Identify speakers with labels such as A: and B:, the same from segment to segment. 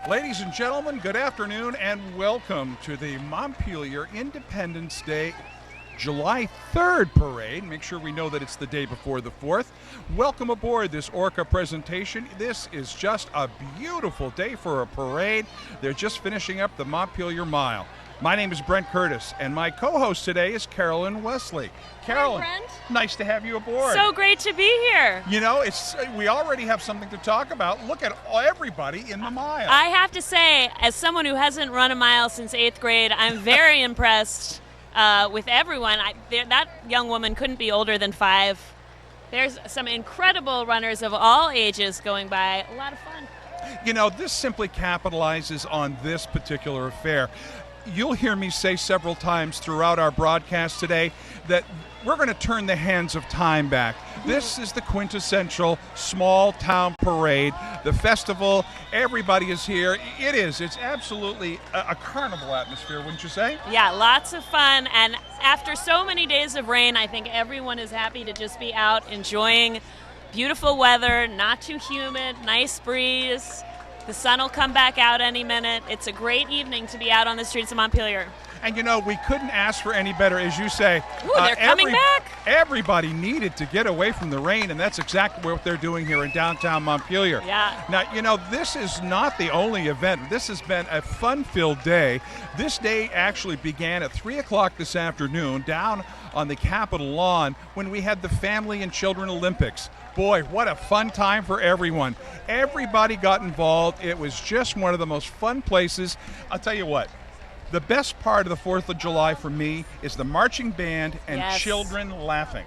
A: Ladies and gentlemen, good afternoon and welcome to the Montpelier Independence Day July 3rd parade. Make sure we know that it's the day before the 4th. Welcome aboard this Orca presentation. This is just a beautiful day for a parade. They're just finishing up the Montpelier Mile. My name is Brent Curtis, and my co-host today is Carolyn Wesley. Carolyn,
B: hi, Brent.
A: Nice to have you aboard.
B: So great to be here.
A: You know, we already have something to talk about. Look at everybody in the mile.
B: I have to say, as someone who hasn't run a mile since 8th grade, I'm very impressed with everyone. That young woman couldn't be older than 5. There's some incredible runners of all ages going by. A lot of fun.
A: You know, this simply capitalizes on this particular affair. You'll hear me say several times throughout our broadcast today that we're going to turn the hands of time back. This is the quintessential small town parade, the festival. Everybody is here. It's absolutely a carnival atmosphere, wouldn't you say?
B: Yeah, lots of fun. And after so many days of rain, I think everyone is happy to just be out enjoying beautiful weather, not too humid, nice breeze. The sun will come back out any minute. It's a great evening to be out on the streets of Montpelier.
A: And you know, we couldn't ask for any better, as you say.
B: Ooh, they're coming back.
A: Everybody needed to get away from the rain, and that's exactly what they're doing here in downtown Montpelier.
B: Yeah.
A: Now, you know, this is not the only event. This has been a fun-filled day. This day actually began at 3 o'clock this afternoon down on the Capitol lawn when we had the Family and Children Olympics. Boy, what a fun time for everyone. Everybody got involved. It was just one of the most fun places. I'll tell you what, the best part of the 4th of July for me is the marching band and children laughing.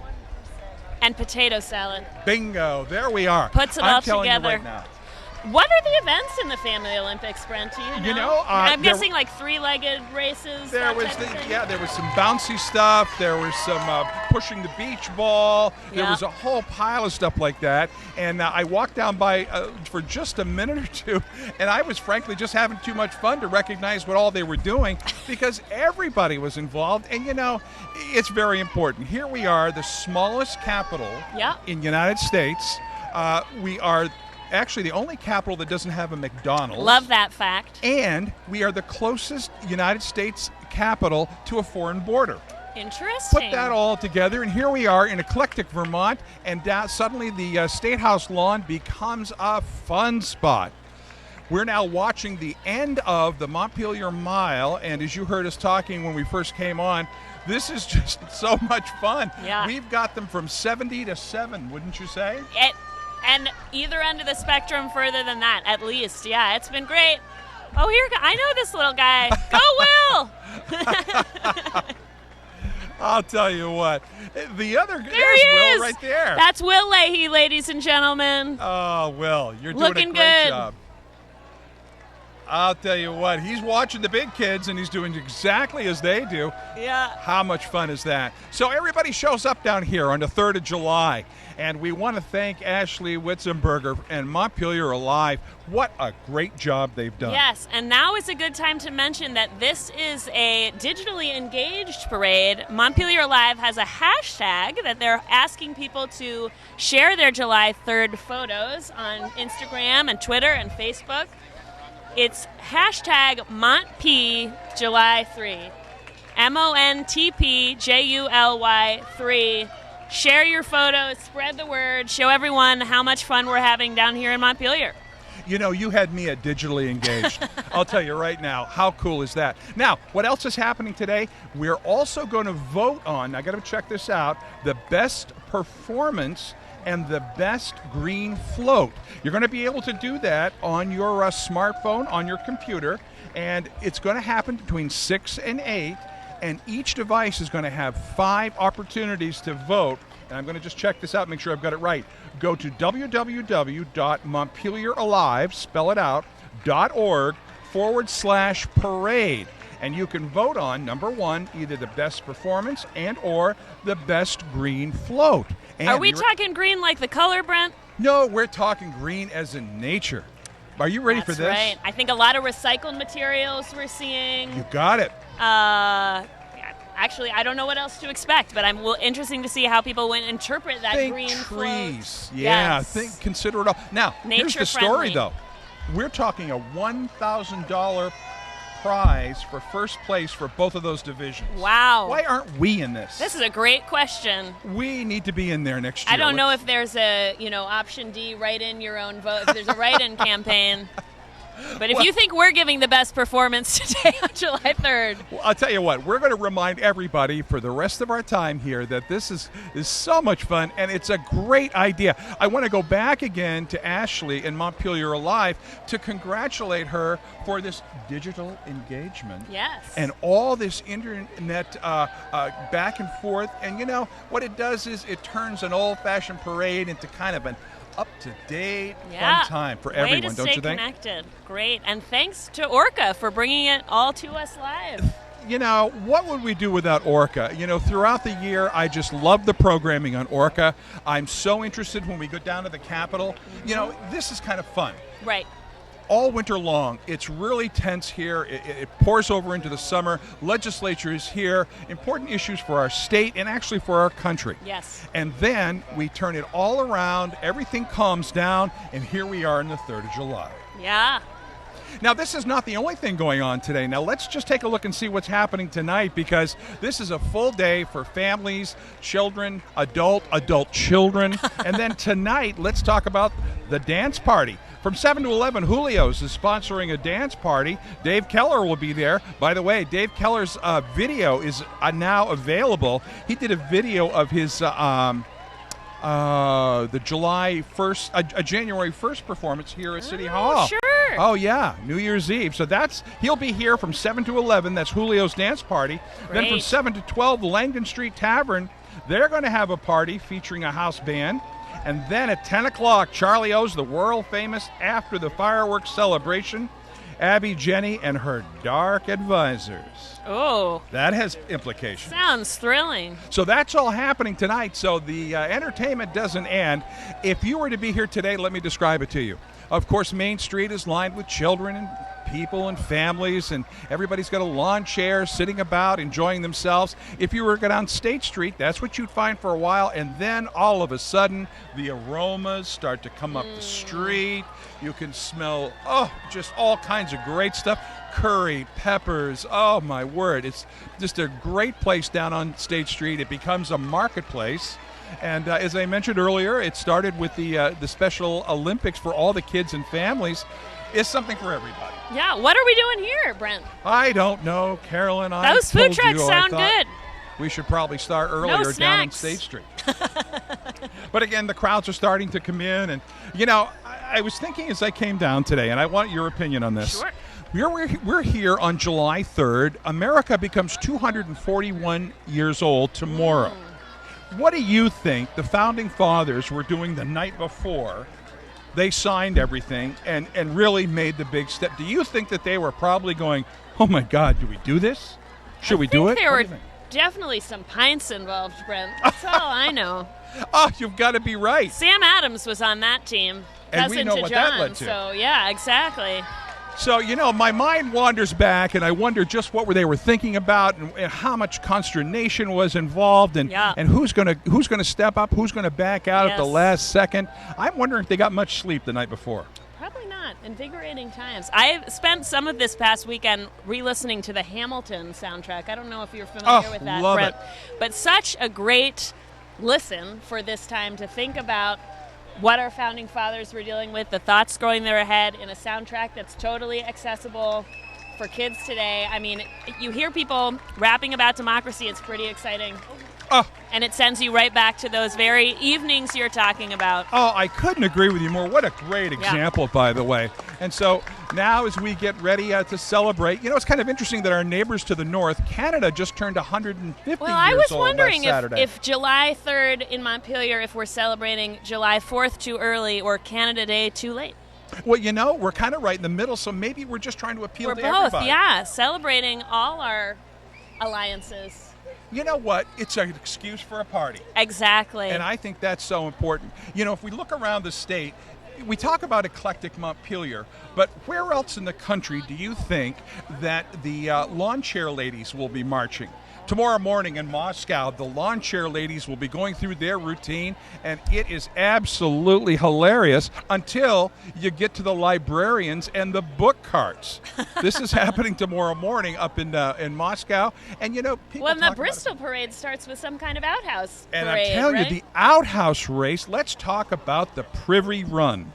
B: And potato salad.
A: Bingo, there we are.
B: Puts it
A: I'm
B: all
A: telling
B: together.
A: you right now.
B: What are the events in the Family Olympics, Brent? Do you know? I'm guessing like 3-legged races.
A: There was some bouncy stuff. There was some pushing the beach ball. There was a whole pile of stuff like that. And I walked down by for just a minute or two, and I was frankly just having too much fun to recognize what all they were doing because everybody was involved. And you know, it's very important. Here we are, the smallest capital in the United States. We are actually the only capital that doesn't have a McDonald's.
B: Love that fact.
A: And we are the closest United States capital to a foreign border.
B: Interesting.
A: Put that all together, and here we are in eclectic Vermont, and suddenly the State House lawn becomes a fun spot. We're now watching the end of the Montpelier Mile, and as you heard us talking when we first came on, this is just so much fun.
B: Yeah.
A: We've got them from 70 to 7, wouldn't you say?
B: And either end of the spectrum further than that, at least. Yeah, it's been great. Oh, I know this little guy. Go, Will!
A: I'll tell you what. There's
B: Will
A: right there.
B: That's Will Leahy, ladies and gentlemen.
A: Oh, Will, you're doing
B: Looking
A: a great
B: good.
A: job. I'll tell you what, he's watching the big kids, and he's doing exactly as they do.
B: Yeah.
A: How much fun is that? So everybody shows up down here on the 3rd of July, and we want to thank Ashley Witzenberger and Montpelier Alive. What a great job they've done.
B: Yes, and now is a good time to mention that this is a digitally engaged parade. Montpelier Alive has a hashtag that they're asking people to share their July 3rd photos on Instagram and Twitter and Facebook. It's hashtag MontPJuly3. MONTPJULY 3. Share your photos, spread the word, show everyone how much fun we're having down here in Montpelier.
A: You know, you had me at digitally engaged. I'll tell you right now, how cool is that? Now, what else is happening today? We're also going to vote on, I got to check this out, the best performance and the best green float. You're going to be able to do that on your smartphone, on your computer, and it's going to happen between 6 and 8, and each device is going to have 5 opportunities to vote. And I'm going to just check this out, make sure I've got it right. Go to www.montpelieralive, spell it out, .org/parade. And you can vote on, number 1, either the best performance and or the best green float. And
B: are we talking green like the color, Brent?
A: No, we're talking green as in nature. Are you ready for this?
B: That's right. I think a lot of recycled materials we're seeing.
A: You got it.
B: Actually, I don't know what else to expect, but I'm interesting to see how people would interpret that green
A: trees.
B: float.
A: Yeah,
B: yes.
A: consider it all. Now, here's the story, though. We're talking a $1,000 prize for first place for both of those divisions.
B: Wow.
A: Why aren't we in this?
B: This is a great question.
A: We need to be in there next year.
B: I don't know if there's a, option D, write in your own vote, if there's a write-in campaign. But if you think we're giving the best performance today on July 3rd.
A: Well, I'll tell you what, we're going to remind everybody for the rest of our time here that this is so much fun, and it's a great idea. I want to go back again to Ashley in Montpelier Alive to congratulate her for this digital engagement.
B: Yes.
A: And all this internet back and forth. And what it does is it turns an old-fashioned parade into kind of an up-to-date fun time for everyone, don't you think?
B: Way to stay connected. Great. And thanks to Orca for bringing it all to us live.
A: What would we do without Orca? Throughout the year, I just love the programming on Orca. I'm so interested when we go down to the Capitol. This is kind of fun.
B: Right.
A: All winter long. It's really tense here. It pours over into the summer. Legislature is here. Important issues for our state and actually for our country.
B: Yes.
A: And then we turn it all around. Everything calms down. And here we are on the 3rd of July.
B: Yeah.
A: Now, this is not the only thing going on today. Now, let's just take a look and see what's happening tonight, because this is a full day for families, children, adult children. And then tonight, let's talk about the dance party. From 7 to 11, Julio's is sponsoring a dance party. Dave Keller will be there. By the way, Dave Keller's video is now available. He did a video of his the July 1st, January 1st performance here at City Hall.
B: Sure.
A: Oh, yeah, New Year's Eve. So he'll be here from 7 to 11. That's Julio's dance party.
B: Great.
A: Then from 7 to 12, Langdon Street Tavern, they're going to have a party featuring a house band. And then at 10 o'clock, Charlie O's, the world-famous After the Fireworks celebration, Abby Jenny and her Dark Advisors.
B: Oh.
A: That has implications.
B: Sounds thrilling.
A: So that's all happening tonight. So the entertainment doesn't end. If you were to be here today, let me describe it to you. Of course, Main Street is lined with children and people and families, and everybody's got a lawn chair sitting about enjoying themselves. If you were to go down State Street, that's what you'd find for a while, and then all of a sudden the aromas start to come up the street. You can smell just all kinds of great stuff. Curry, peppers, oh my word, it's just a great place down on State Street. It becomes a marketplace. And as I mentioned earlier, it started with the Special Olympics for all the kids and families. It's something for everybody.
B: Yeah, what are we doing here, Brent?
A: I don't know, Carolyn.
B: Those food trucks sound good.
A: We should probably start earlier down on State Street. But again, the crowds are starting to come in. And, I was thinking as I came down today, and I want your opinion on this.
B: Sure.
A: We're here on July 3rd. America becomes 241 years old tomorrow. What do you think the Founding Fathers were doing the night before they signed everything and really made the big step? Do you think that they were probably going, oh, my God, do we do this? Should we do it?
B: There were definitely some pints involved, Brent. That's all I know.
A: Oh, you've got to be right.
B: Sam Adams was on that team.
A: And we know what that led to.
B: So, yeah, exactly.
A: So, my mind wanders back, and I wonder just what they were thinking about, and how much consternation was involved, and who's going to step up, who's going to back out at the last second. I'm wondering if they got much sleep the night before.
B: Probably not. Invigorating times. I spent some of this past weekend re-listening to the Hamilton soundtrack. I don't know if you're familiar with that,
A: love
B: Brent.
A: it.
B: But such a great listen for this time to think about what our founding fathers were dealing with, the thoughts going through their head in a soundtrack that's totally accessible for kids today. I mean, you hear people rapping about democracy. It's pretty exciting. And it sends you right back to those very evenings you're talking about.
A: Oh, I couldn't agree with you more. What a great example, by the way. And so now as we get ready to celebrate, it's kind of interesting that our neighbors to the north, Canada, just turned 150 years old
B: I was wondering
A: last Saturday.
B: if July 3rd in Montpelier, if we're celebrating July 4th too early or Canada Day too late.
A: Well, we're kind of right in the middle, so maybe we're just trying to appeal to
B: everybody.
A: We're
B: both, celebrating all our alliances.
A: You know what? It's an excuse for a party.
B: Exactly.
A: And I think that's so important. If we look around the state, we talk about eclectic Montpelier, but where else in the country do you think that the lawn chair ladies will be marching? Tomorrow morning in Moscow, the lawn chair ladies will be going through their routine, and it is absolutely hilarious until you get to the librarians and the book carts. This is happening tomorrow morning up in Moscow, and people.
B: Well, the Bristol parade starts with some kind of outhouse
A: and
B: parade,
A: I'm telling
B: right?
A: you, the outhouse race. Let's talk about the Privy Run.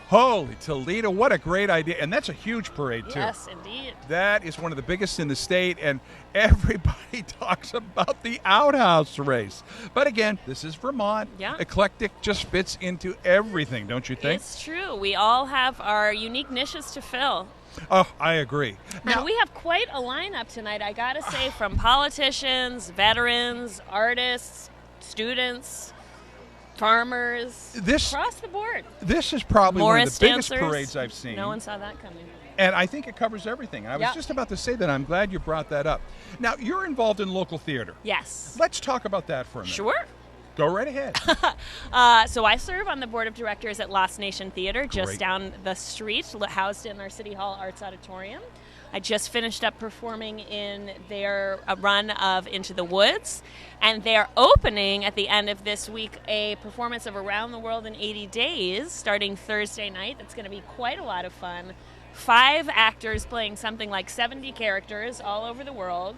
A: Holy Toledo, what a great idea. And that's a huge parade, too.
B: Yes, indeed.
A: That is one of the biggest in the state, and everybody talks about the outhouse race. But again, this is Vermont.
B: Yeah.
A: Eclectic just fits into everything, don't you think?
B: It's true. We all have our unique niches to fill.
A: Oh, I agree.
B: Now, we have quite a lineup tonight, I got to say, from politicians, veterans, artists, students, farmers, across the board.
A: This is probably one of
B: Morris
A: the biggest
B: dancers.
A: parades I've seen.
B: No one saw that coming.
A: And I think it covers everything. I was just about to say that. I'm glad you brought that up. Now, you're involved in local theater.
B: Yes.
A: Let's talk about that for a minute.
B: Sure.
A: Go right ahead.
B: So I serve on the board of directors at Lost Nation Theater, just
A: Great.
B: down the street, housed in our City Hall Arts Auditorium. I just finished up performing in their run of Into the Woods, and they're opening at the end of this week a performance of Around the World in 80 Days, starting Thursday night. That's going to be quite a lot of fun. 5 actors playing something like 70 characters all over the world.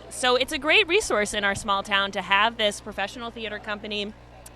B: So it's a great resource in our small town to have this professional theater company.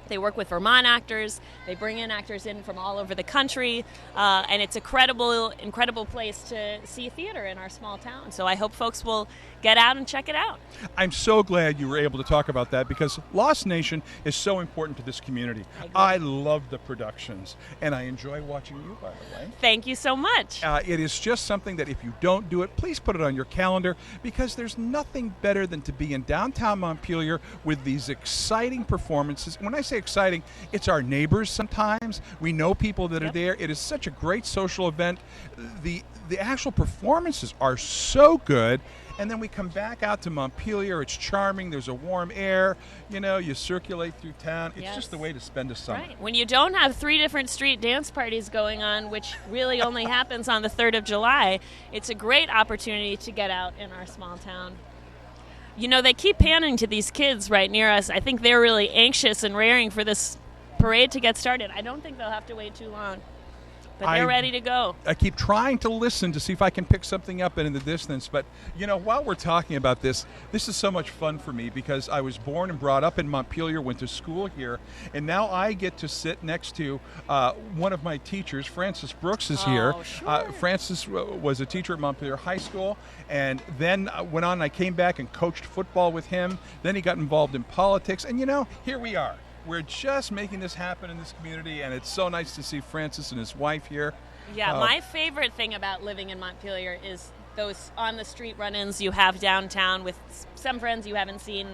B: They work with Vermont actors. They bring in actors in from all over the country. And it's a incredible place to see theater in our small town. So I hope folks will get out and check it out.
A: I'm so glad you were able to talk about that because Lost Nation is so important to this community. I love the productions, and I enjoy watching you, by the way.
B: Thank you so much.
A: It is just something that if you don't do it, please put it on your calendar because there's nothing better than to be in downtown Montpelier with these exciting performances. When I say exciting, it's our neighbors sometimes. We know people that are there. It is such a great social event. The actual performances are so good. And then we come back out to Montpelier. It's charming. There's a warm air. You circulate through town. It's just the way to spend a summer.
B: Right. When you don't have 3 different street dance parties going on, which really only happens on the 3rd of July, it's a great opportunity to get out in our small town. They keep panning to these kids right near us. I think they're really anxious and raring for this parade to get started. I don't think they'll have to wait too long. But they're ready to go.
A: I keep trying to listen to see if I can pick something up in the distance. But, while we're talking about this is so much fun for me because I was born and brought up in Montpelier, went to school here, and now I get to sit next to one of my teachers. Francis Brooks is here.
B: Sure.
A: Francis was a teacher at Montpelier High School, and then went on and I came back and coached football with him. Then he got involved in politics. And, here we are. We're just making this happen in this community, and it's so nice to see Francis and his wife here.
B: Yeah, my favorite thing about living in Montpelier is those on-the-street run-ins you have downtown with some friends you haven't seen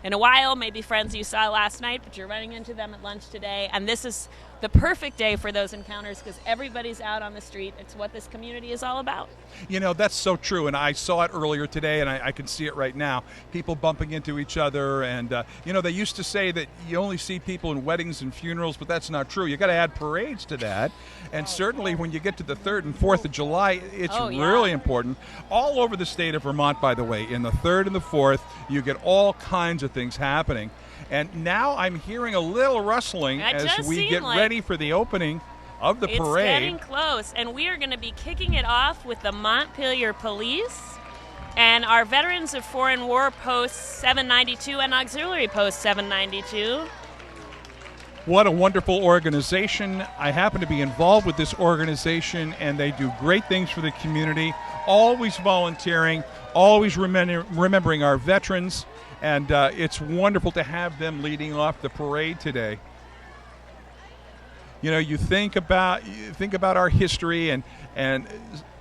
B: in a while, maybe friends you saw last night, but you're running into them at lunch today. And this is the perfect day for those encounters because everybody's out on the street. It's what this community is all about.
A: That's so true, and I saw it earlier today, and I can see it right now. People bumping into each other, and, they used to say that you only see people in weddings and funerals, but that's not true. You got to add parades to that, and certainly when you get to the 3rd and 4th of July, it's really important. All over the state of Vermont, by the way, in the 3rd and the 4th, you get all kinds of things happening. And now I'm hearing a little rustling as we get ready for the opening of the parade.
B: It's getting close, and we are going to be kicking it off with the Montpelier Police and our Veterans of Foreign War Post 792 and Auxiliary Post 792.
A: What a wonderful organization. I happen to be involved with this organization, and they do great things for the community, always volunteering, always remembering our veterans, and it's wonderful to have them leading off the parade today. You think about our history and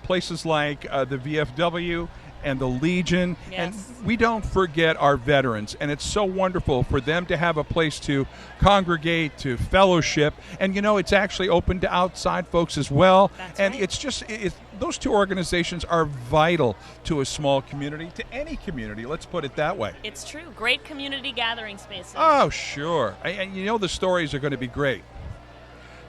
A: places like the VFW and the Legion, and we don't forget our veterans, and it's so wonderful for them to have a place to congregate, to fellowship, and it's actually open to outside folks as well. It's just those two organizations are vital to a small community, to any community, let's put it that way.
B: It's true. Great community gathering spaces.
A: Oh, sure. And the stories are going to be great.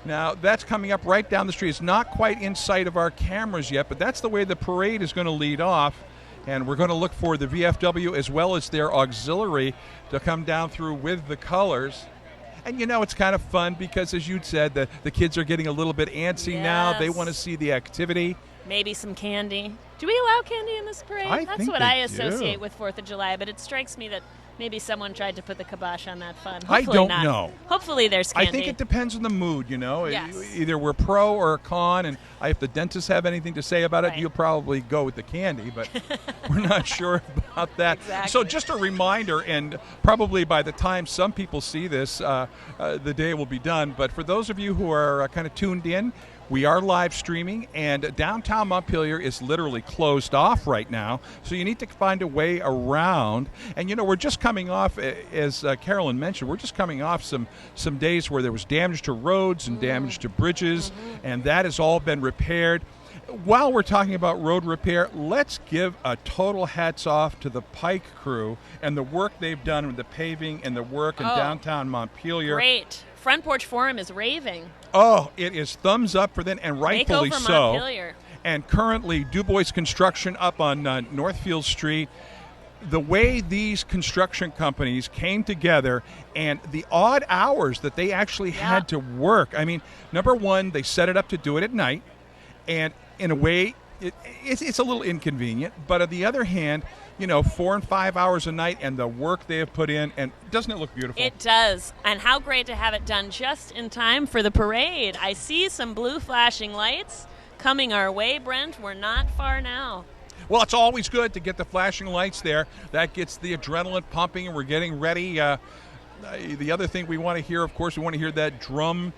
A: Now, that's coming up right down the street. It's not quite in sight of our cameras yet, but that's the way the parade is going to lead off. And we're going to look for the VFW as well as their auxiliary to come down through with the colors. And, it's kind of fun because, as you said, the kids are getting a little bit antsy now. They want to see the activity.
B: Maybe some candy. Do we allow candy in this parade? That's what I associate with 4th of July, but it strikes me that maybe someone tried to put the kibosh on that fun. Hopefully
A: I don't
B: not.
A: know.
B: Hopefully there's candy.
A: I think it depends on the mood,
B: Yes.
A: Either we're pro or con, and if the dentists have anything to say about it,
B: Right.
A: you'll probably go with the candy, but we're not sure about that.
B: Exactly.
A: So just a reminder, and probably by the time some people see this, the day will be done, but for those of you who are kind of tuned in, we are live streaming, and downtown Montpelier is literally closed off right now, so you need to find a way around. And, we're just coming off, as Carolyn mentioned, we're just coming off some days where there was damage to roads and damage to bridges, and that has all been repaired. While we're talking about road repair, let's give a total hats off to the Pike crew and the work they've done with the paving and the work in downtown Montpelier.
B: Great. Front Porch Forum is raving.
A: Oh, it is thumbs up for them, and rightfully
B: Makeover
A: so.
B: Montpelier.
A: And currently, Dubois Construction up on Northfield Street. The way these construction companies came together and the odd hours that they actually had to work. I mean, number one, they set it up to do it at night. And in a way, it's a little inconvenient. But on the other hand, 4 and 5 hours a night and the work they have put in, and doesn't it look beautiful?
B: It does. And how great to have it done just in time for the parade. I see some blue flashing lights coming our way, Brent. We're not far now.
A: Well, it's always good to get the flashing lights there. That gets the adrenaline pumping, and we're getting ready. The other thing we want to hear, of course, we want to hear that drum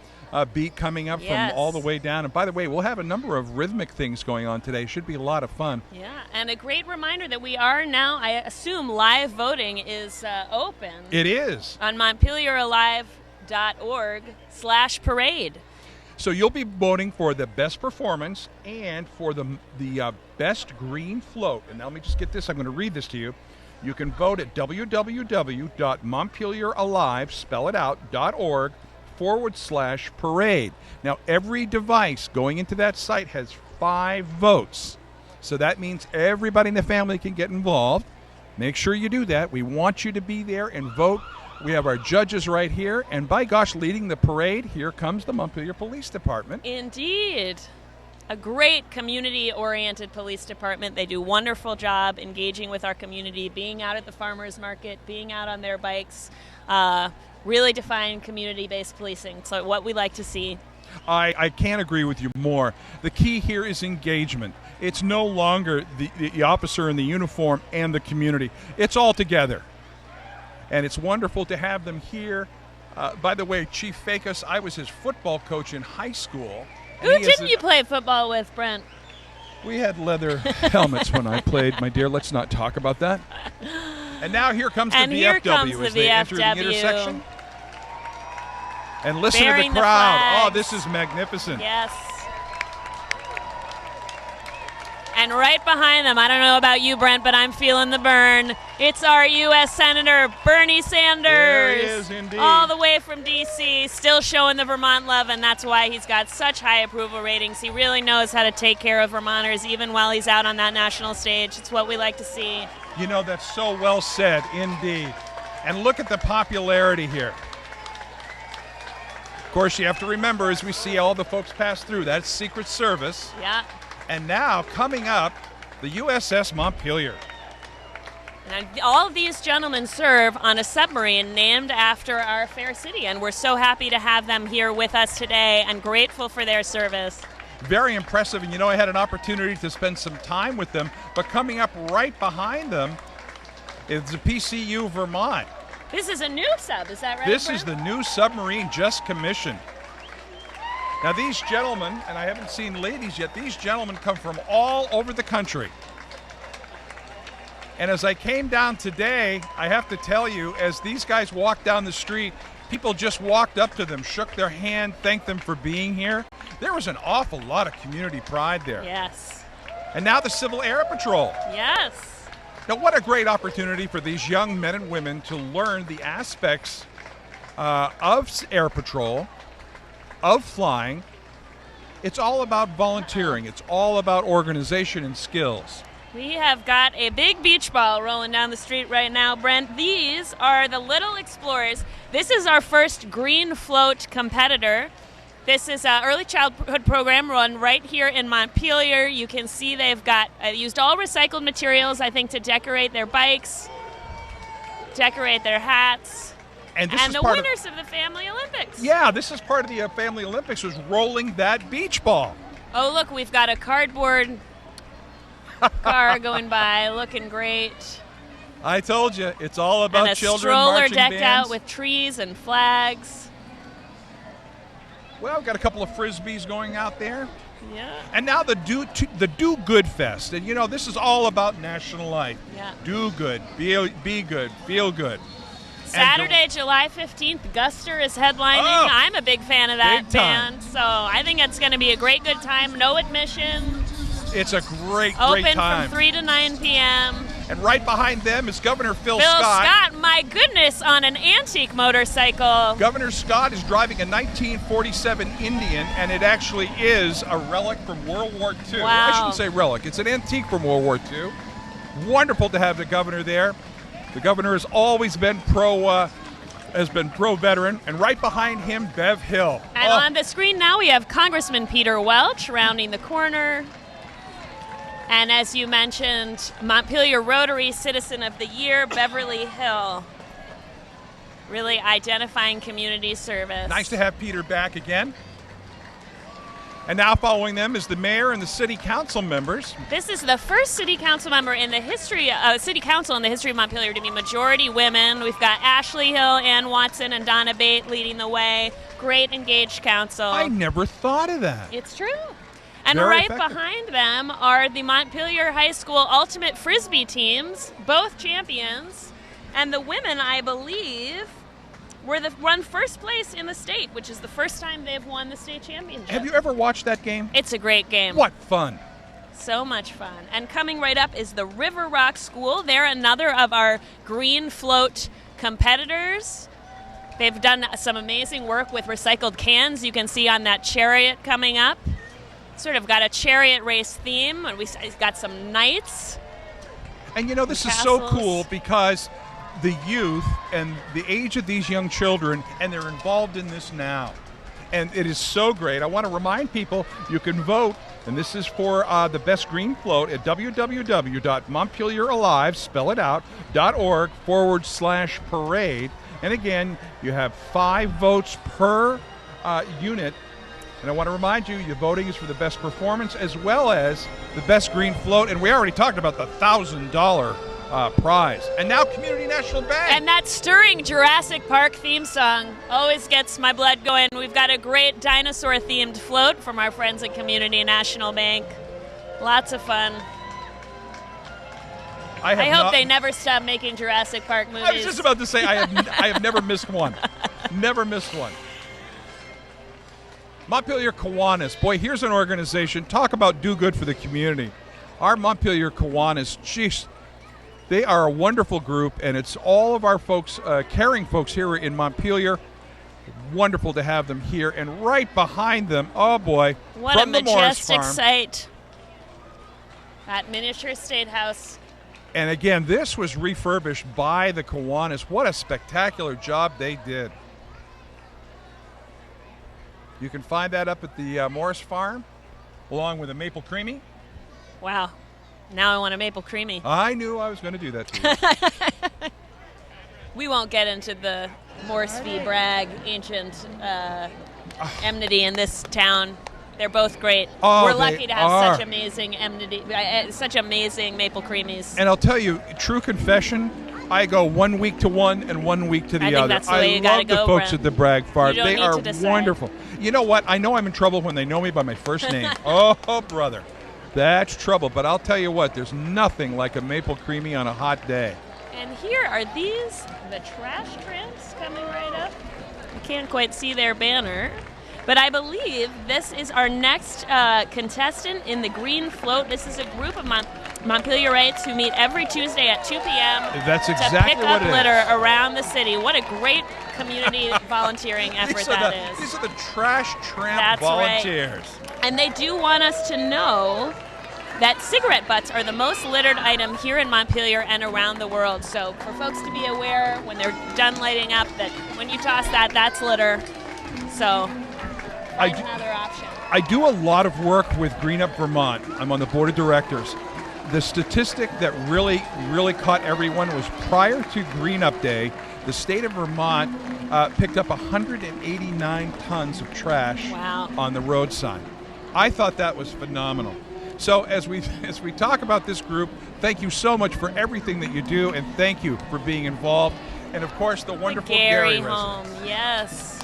A: beat coming up from all the way down. And by the way, we'll have a number of rhythmic things going on today. Should be a lot of fun.
B: Yeah, and a great reminder that we are now, I assume, live voting is open.
A: It is.
B: On MontpelierAlive.org/parade.
A: So you'll be voting for the best performance and for the best green float. And now let me just get this. I'm going to read this to you. You can vote at www.montpelieralive, spell it out, .org/parade. Now, every device going into that site has 5 votes. So that means everybody in the family can get involved. Make sure you do that. We want you to be there and vote. We have our judges right here. And by gosh, leading the parade, here comes the Montpelier Police Department.
B: Indeed. A great community-oriented police department. They do a wonderful job engaging with our community, being out at the farmers market, being out on their bikes, really define community-based policing. So what we like to see.
A: I can't agree with you more. The key here is engagement. It's no longer the officer in the uniform and the community. It's all together. And it's wonderful to have them here. By the way, Chief Fakos, I was his football coach in high school.
B: Who didn't you play football with, Brent?
A: We had leather helmets when I played, my dear. Let's not talk about that. And now here comes the VFW as they enter the intersection. And listen to the crowd. Oh, this is magnificent.
B: Yes. And right behind them, I don't know about you, Brent, but I'm feeling the burn. It's our U.S. Senator Bernie Sanders.
A: There he is, indeed.
B: All the way from D.C., still showing the Vermont love, and that's why he's got such high approval ratings. He really knows how to take care of Vermonters, even while he's out on that national stage. It's what we like to see.
A: That's so well said, indeed. And look at the popularity here. Of course, you have to remember, as we see all the folks pass through, that's Secret Service.
B: Yeah.
A: And now, coming up, the USS Montpelier.
B: And all of these gentlemen serve on a submarine named after our fair city, and we're so happy to have them here with us today and grateful for their service.
A: Very impressive, and I had an opportunity to spend some time with them, but coming up right behind them is the PCU Vermont.
B: This is a new sub, is that right,
A: This
B: Brent?
A: is the new submarine just commissioned. Now these gentlemen, and I haven't seen ladies yet, these gentlemen come from all over the country. And as I came down today, I have to tell you, as these guys walked down the street, people just walked up to them, shook their hand, thanked them for being here. There was an awful lot of community pride there.
B: Yes.
A: And now the Civil Air Patrol.
B: Yes.
A: Now what a great opportunity for these young men and women to learn the aspects of air patrol, of flying. It's all about volunteering. It's all about organization and skills.
B: We have got a big beach ball rolling down the street right now, Brent. These are the Little Explorers. This is our first green float competitor. This is an early childhood program run right here in Montpelier. You can see they've got used all recycled materials, I think, to decorate their bikes, decorate their hats.
A: And
B: the winners of the Family Olympics.
A: Yeah, this is part of the Family Olympics, was rolling that beach ball.
B: Oh, look, we've got a cardboard car going by, looking great.
A: I told you, it's all about
B: and
A: children
B: a stroller
A: marching
B: decked
A: bands.
B: out with trees and flags.
A: Well, we've got a couple of Frisbees going out there.
B: Yeah.
A: And now the Do Good Fest. And, this is all about national life.
B: Yeah.
A: Do good, be good, feel good.
B: Saturday, July 15th, Guster is headlining.
A: Oh,
B: I'm a big fan of that
A: big time.
B: band, so I think it's going to be a great good time. No admission.
A: It's a great
B: Open
A: time.
B: from 3 to 9 p.m.
A: And right behind them is Governor Phil
B: Scott.
A: Scott.
B: My goodness, on an antique motorcycle.
A: Governor Scott is driving a 1947 Indian, and it actually is a relic from World War II.
B: Wow.
A: I shouldn't say relic. It's an antique from World War II. Wonderful to have the governor there. The governor has always been pro-veteran, and right behind him, Bev Hill.
B: And on the screen now we have Congressman Peter Welch rounding the corner. And as you mentioned, Montpelier Rotary Citizen of the Year, Beverly Hill. Really identifying community service.
A: Nice to have Peter back again. And now following them is the mayor and the city council members.
B: This is the first city council member in the history, city council in the history of Montpelier to be majority women. We've got Ashley Hill, Ann Watson, and Donna Bate leading the way. Great engaged council.
A: I never thought of that.
B: It's true. And
A: Very
B: right
A: effective.
B: behind them are the Montpelier High School Ultimate Frisbee teams, both champions. And the women, I believe, won first place in the state, which is the first time they've won the state championship.
A: Have you ever watched that game?
B: It's a great game.
A: What fun.
B: So much fun. And coming right up is the River Rock School. They're another of our green float competitors. They've done some amazing work with recycled cans. You can see on that chariot coming up. Sort of got a chariot race theme, and we've got some knights.
A: And this is so cool because the youth and the age of these young children, and they're involved in this now. And it is so great. I want to remind people you can vote, and this is for the best green float at www.montpelieralive, spell it out, .org/parade. And again, you have 5 votes per unit. And I want to remind you, your voting is for the best performance as well as the best green float. And we already talked about the $1,000 prize. And now Community National Bank.
B: And that stirring Jurassic Park theme song always gets my blood going. We've got a great dinosaur-themed float from our friends at Community National Bank. Lots of fun. I hope they never stop making Jurassic Park movies.
A: I was just about to say, I have never missed one. Never missed one. Montpelier Kiwanis. Boy, here's an organization. Talk about do good for the community. Our Montpelier Kiwanis, geez, they are a wonderful group, and it's all of our folks, caring folks here in Montpelier. Wonderful to have them here. And right behind them, oh boy,
B: what
A: from
B: a
A: the Morris
B: majestic
A: Farm.
B: sight. That miniature state house.
A: And again, this was refurbished by the Kiwanis. What a spectacular job they did. You can find that up at the Morris Farm, along with a maple creamy.
B: Wow. Now I want a maple creamy.
A: I knew I was going to do that to you.
B: We won't get into the Morse v. Bragg ancient enmity in this town. They're both great.
A: Oh,
B: we're lucky to have
A: are.
B: such amazing enmity, such amazing maple creamies.
A: And I'll tell you, true confession, I go 1 week to one and 1 week to the
B: I think
A: other.
B: that's the way you gotta
A: love the
B: go,
A: folks
B: Brent.
A: at the Bragg Farm.
B: You don't
A: They
B: need
A: are
B: to decide.
A: wonderful. You know what? I know I'm in trouble when they know me by my first name. Oh, brother. That's trouble. But I'll tell you what, there's nothing like a maple creamy on a hot day.
B: And here are these, the trash tramps coming right up. You can't quite see their banner. But I believe this is our next contestant in the Green Float. This is a group of Montpelierites who meet every Tuesday at 2 p.m.
A: That's
B: to
A: exactly
B: pick
A: what
B: up
A: it is.
B: litter around the city. What a great community volunteering effort
A: These are
B: that
A: the,
B: is.
A: These are the trash tramp
B: That's
A: volunteers.
B: right. And they do want us to know that cigarette butts are the most littered item here in Montpelier and around the world. So for folks to be aware when they're done lighting up that when you toss that, that's litter. So that's another option.
A: I do a lot of work with Green Up Vermont. I'm on the board of directors. The statistic that really caught everyone was prior to Green Up Day, the state of Vermont picked up 189 tons of trash on the road sign. I thought that was phenomenal. So as we talk about this group, thank you so much for everything that you do, and thank you for being involved. And of course, the wonderful Gary
B: home, yes,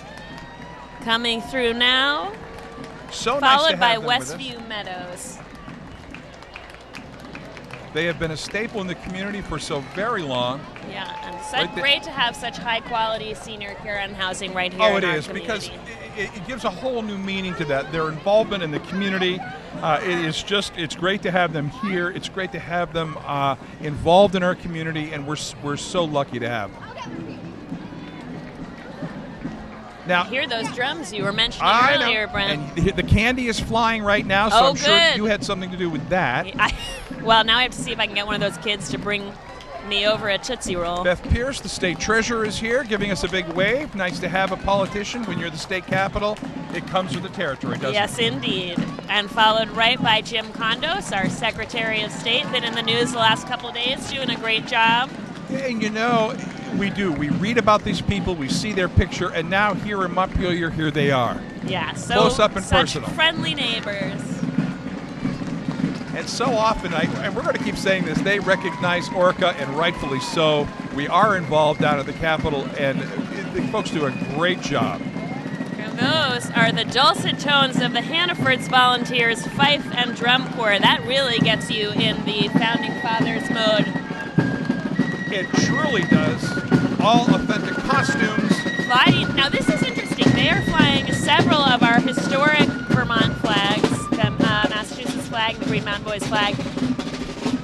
B: coming through now.
A: So nice
B: followed
A: to
B: by
A: have them
B: Westview Meadows.
A: They have been a staple in the community for so very long.
B: Yeah, and great to have such high-quality senior care and housing right here.
A: Oh, it is, because it gives a whole new meaning to that. Their involvement in the community, it's great to have them here. It's great to have them involved in our community, and we're so lucky to have them. Now,
B: hear those drums you were mentioning earlier, Brent.
A: And the candy is flying right now, so I'm sure you had something to do with that.
B: Well, now I have to see if I can get one of those kids to bring me over a Tootsie Roll.
A: Beth Pierce, the state treasurer, is here giving us a big wave. Nice to have a politician. When you're the state capital, it comes with the territory, doesn't it?
B: Yes, indeed. And followed right by Jim Condos, our Secretary of State. Been in the news the last couple of days, doing a great job.
A: And you know, we do. We read about these people, we see their picture, and now here in Montpelier, here they are.
B: Yeah, so
A: close up and
B: such
A: personal.
B: Friendly neighbors.
A: And so often, and we're going to keep saying this, they recognize Orca, and rightfully so. We are involved down at the Capitol, and the folks do a great job.
B: And those are the dulcet tones of the Hannaford's Volunteers Fife and Drum Corps. That really gets you in the Founding Fathers mode.
A: It truly does. All authentic costumes.
B: Now, this is interesting. They are flying several of our historic Vermont flags, the Massachusetts flag, the Green Mountain Boys flag.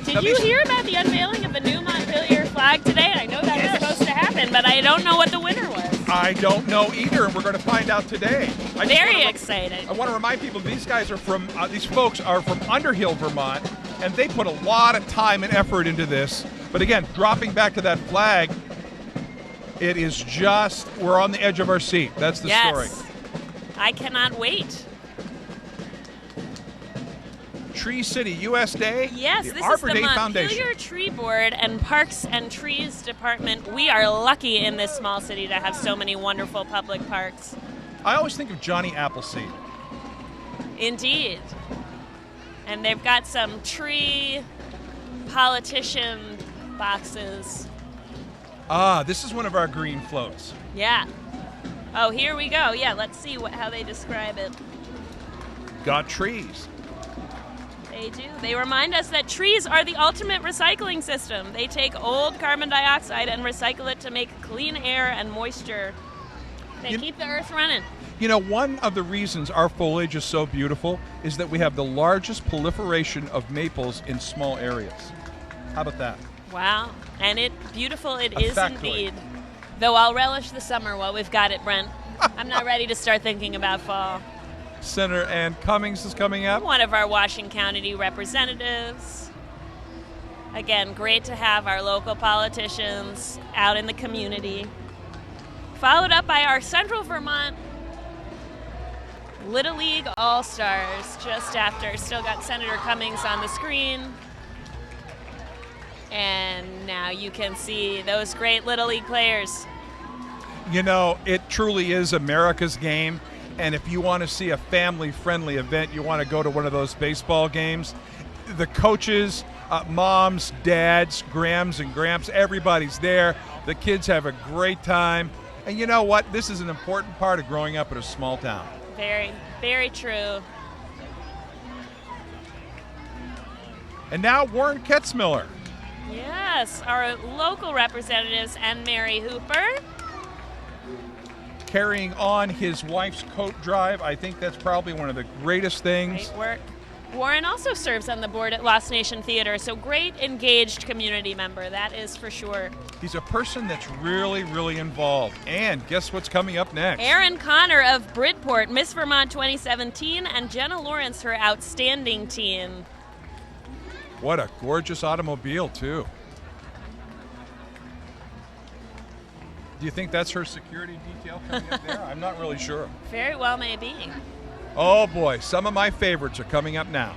B: Did you hear about the unveiling of the new Montpelier flag today? I know that was supposed to happen, but I don't know what the winner was.
A: I don't know either, and we're going to find out today.
B: Very excited.
A: I want to remind people these folks are from Underhill, Vermont, and they put a lot of time and effort into this. But again, dropping back to that flag, it is just, we're on the edge of our seat. That's the story.
B: I cannot wait.
A: Tree City, US Day.
B: Yes,
A: the
B: this
A: Arbor
B: is the
A: Day
B: Montpelier
A: Foundation.
B: Tree Board and Parks and Trees Department. We are lucky in this small city to have so many wonderful public parks.
A: I always think of Johnny Appleseed.
B: Indeed. And they've got some tree politician boxes.
A: This is one of our green floats.
B: Yeah. Oh, here we go. Yeah, let's see how they describe it.
A: Got trees.
B: They do. They remind us that trees are the ultimate recycling system. They take old carbon dioxide and recycle it to make clean air and moisture. They keep the earth running.
A: You know, one of the reasons our foliage is so beautiful is that we have the largest proliferation of maples in small areas. How about that?
B: Wow. And beautiful it is indeed. Though I'll relish the summer while we've got it, Brent. I'm not ready to start thinking about fall.
A: Senator Ann Cummings is coming up.
B: One of our Washington County representatives. Again, great to have our local politicians out in the community. Followed up by our Central Vermont Little League All-Stars just after. Still got Senator Cummings on the screen. And now you can see those great Little League players.
A: You know, it truly is America's game. And if you want to see a family-friendly event, you want to go to one of those baseball games. The coaches, moms, dads, grams and gramps, everybody's there. The kids have a great time. And you know what? This is an important part of growing up in a small town.
B: Very, very true.
A: And now Warren Ketzmiller.
B: Yes, our local representatives and Mary Hooper.
A: Carrying on his wife's coat drive. I think that's probably one of the greatest things.
B: Great work. Warren also serves on the board at Lost Nation Theater, so great engaged community member, that is for sure.
A: He's a person that's really, really involved. And guess what's coming up next?
B: Erin Connor of Bridport, Miss Vermont 2017, and Jenna Lawrence, her outstanding teen.
A: What a gorgeous automobile, too. Do you think that's her security detail coming up there? I'm not really sure.
B: Very well may be.
A: Oh, boy. Some of my favorites are coming up now.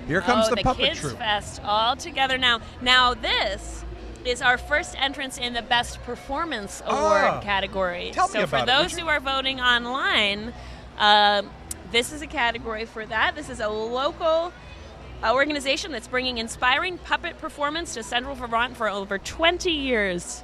A: Here comes the puppet
B: Kids
A: troupe.
B: Fest all together now. Now this is our first entrance in the Best Performance Award category.
A: Tell me
B: so for
A: about it,
B: those
A: would you?
B: who are voting online, this is a category for that. This is a local organization that's bringing inspiring puppet performance to Central Vermont for over 20 years.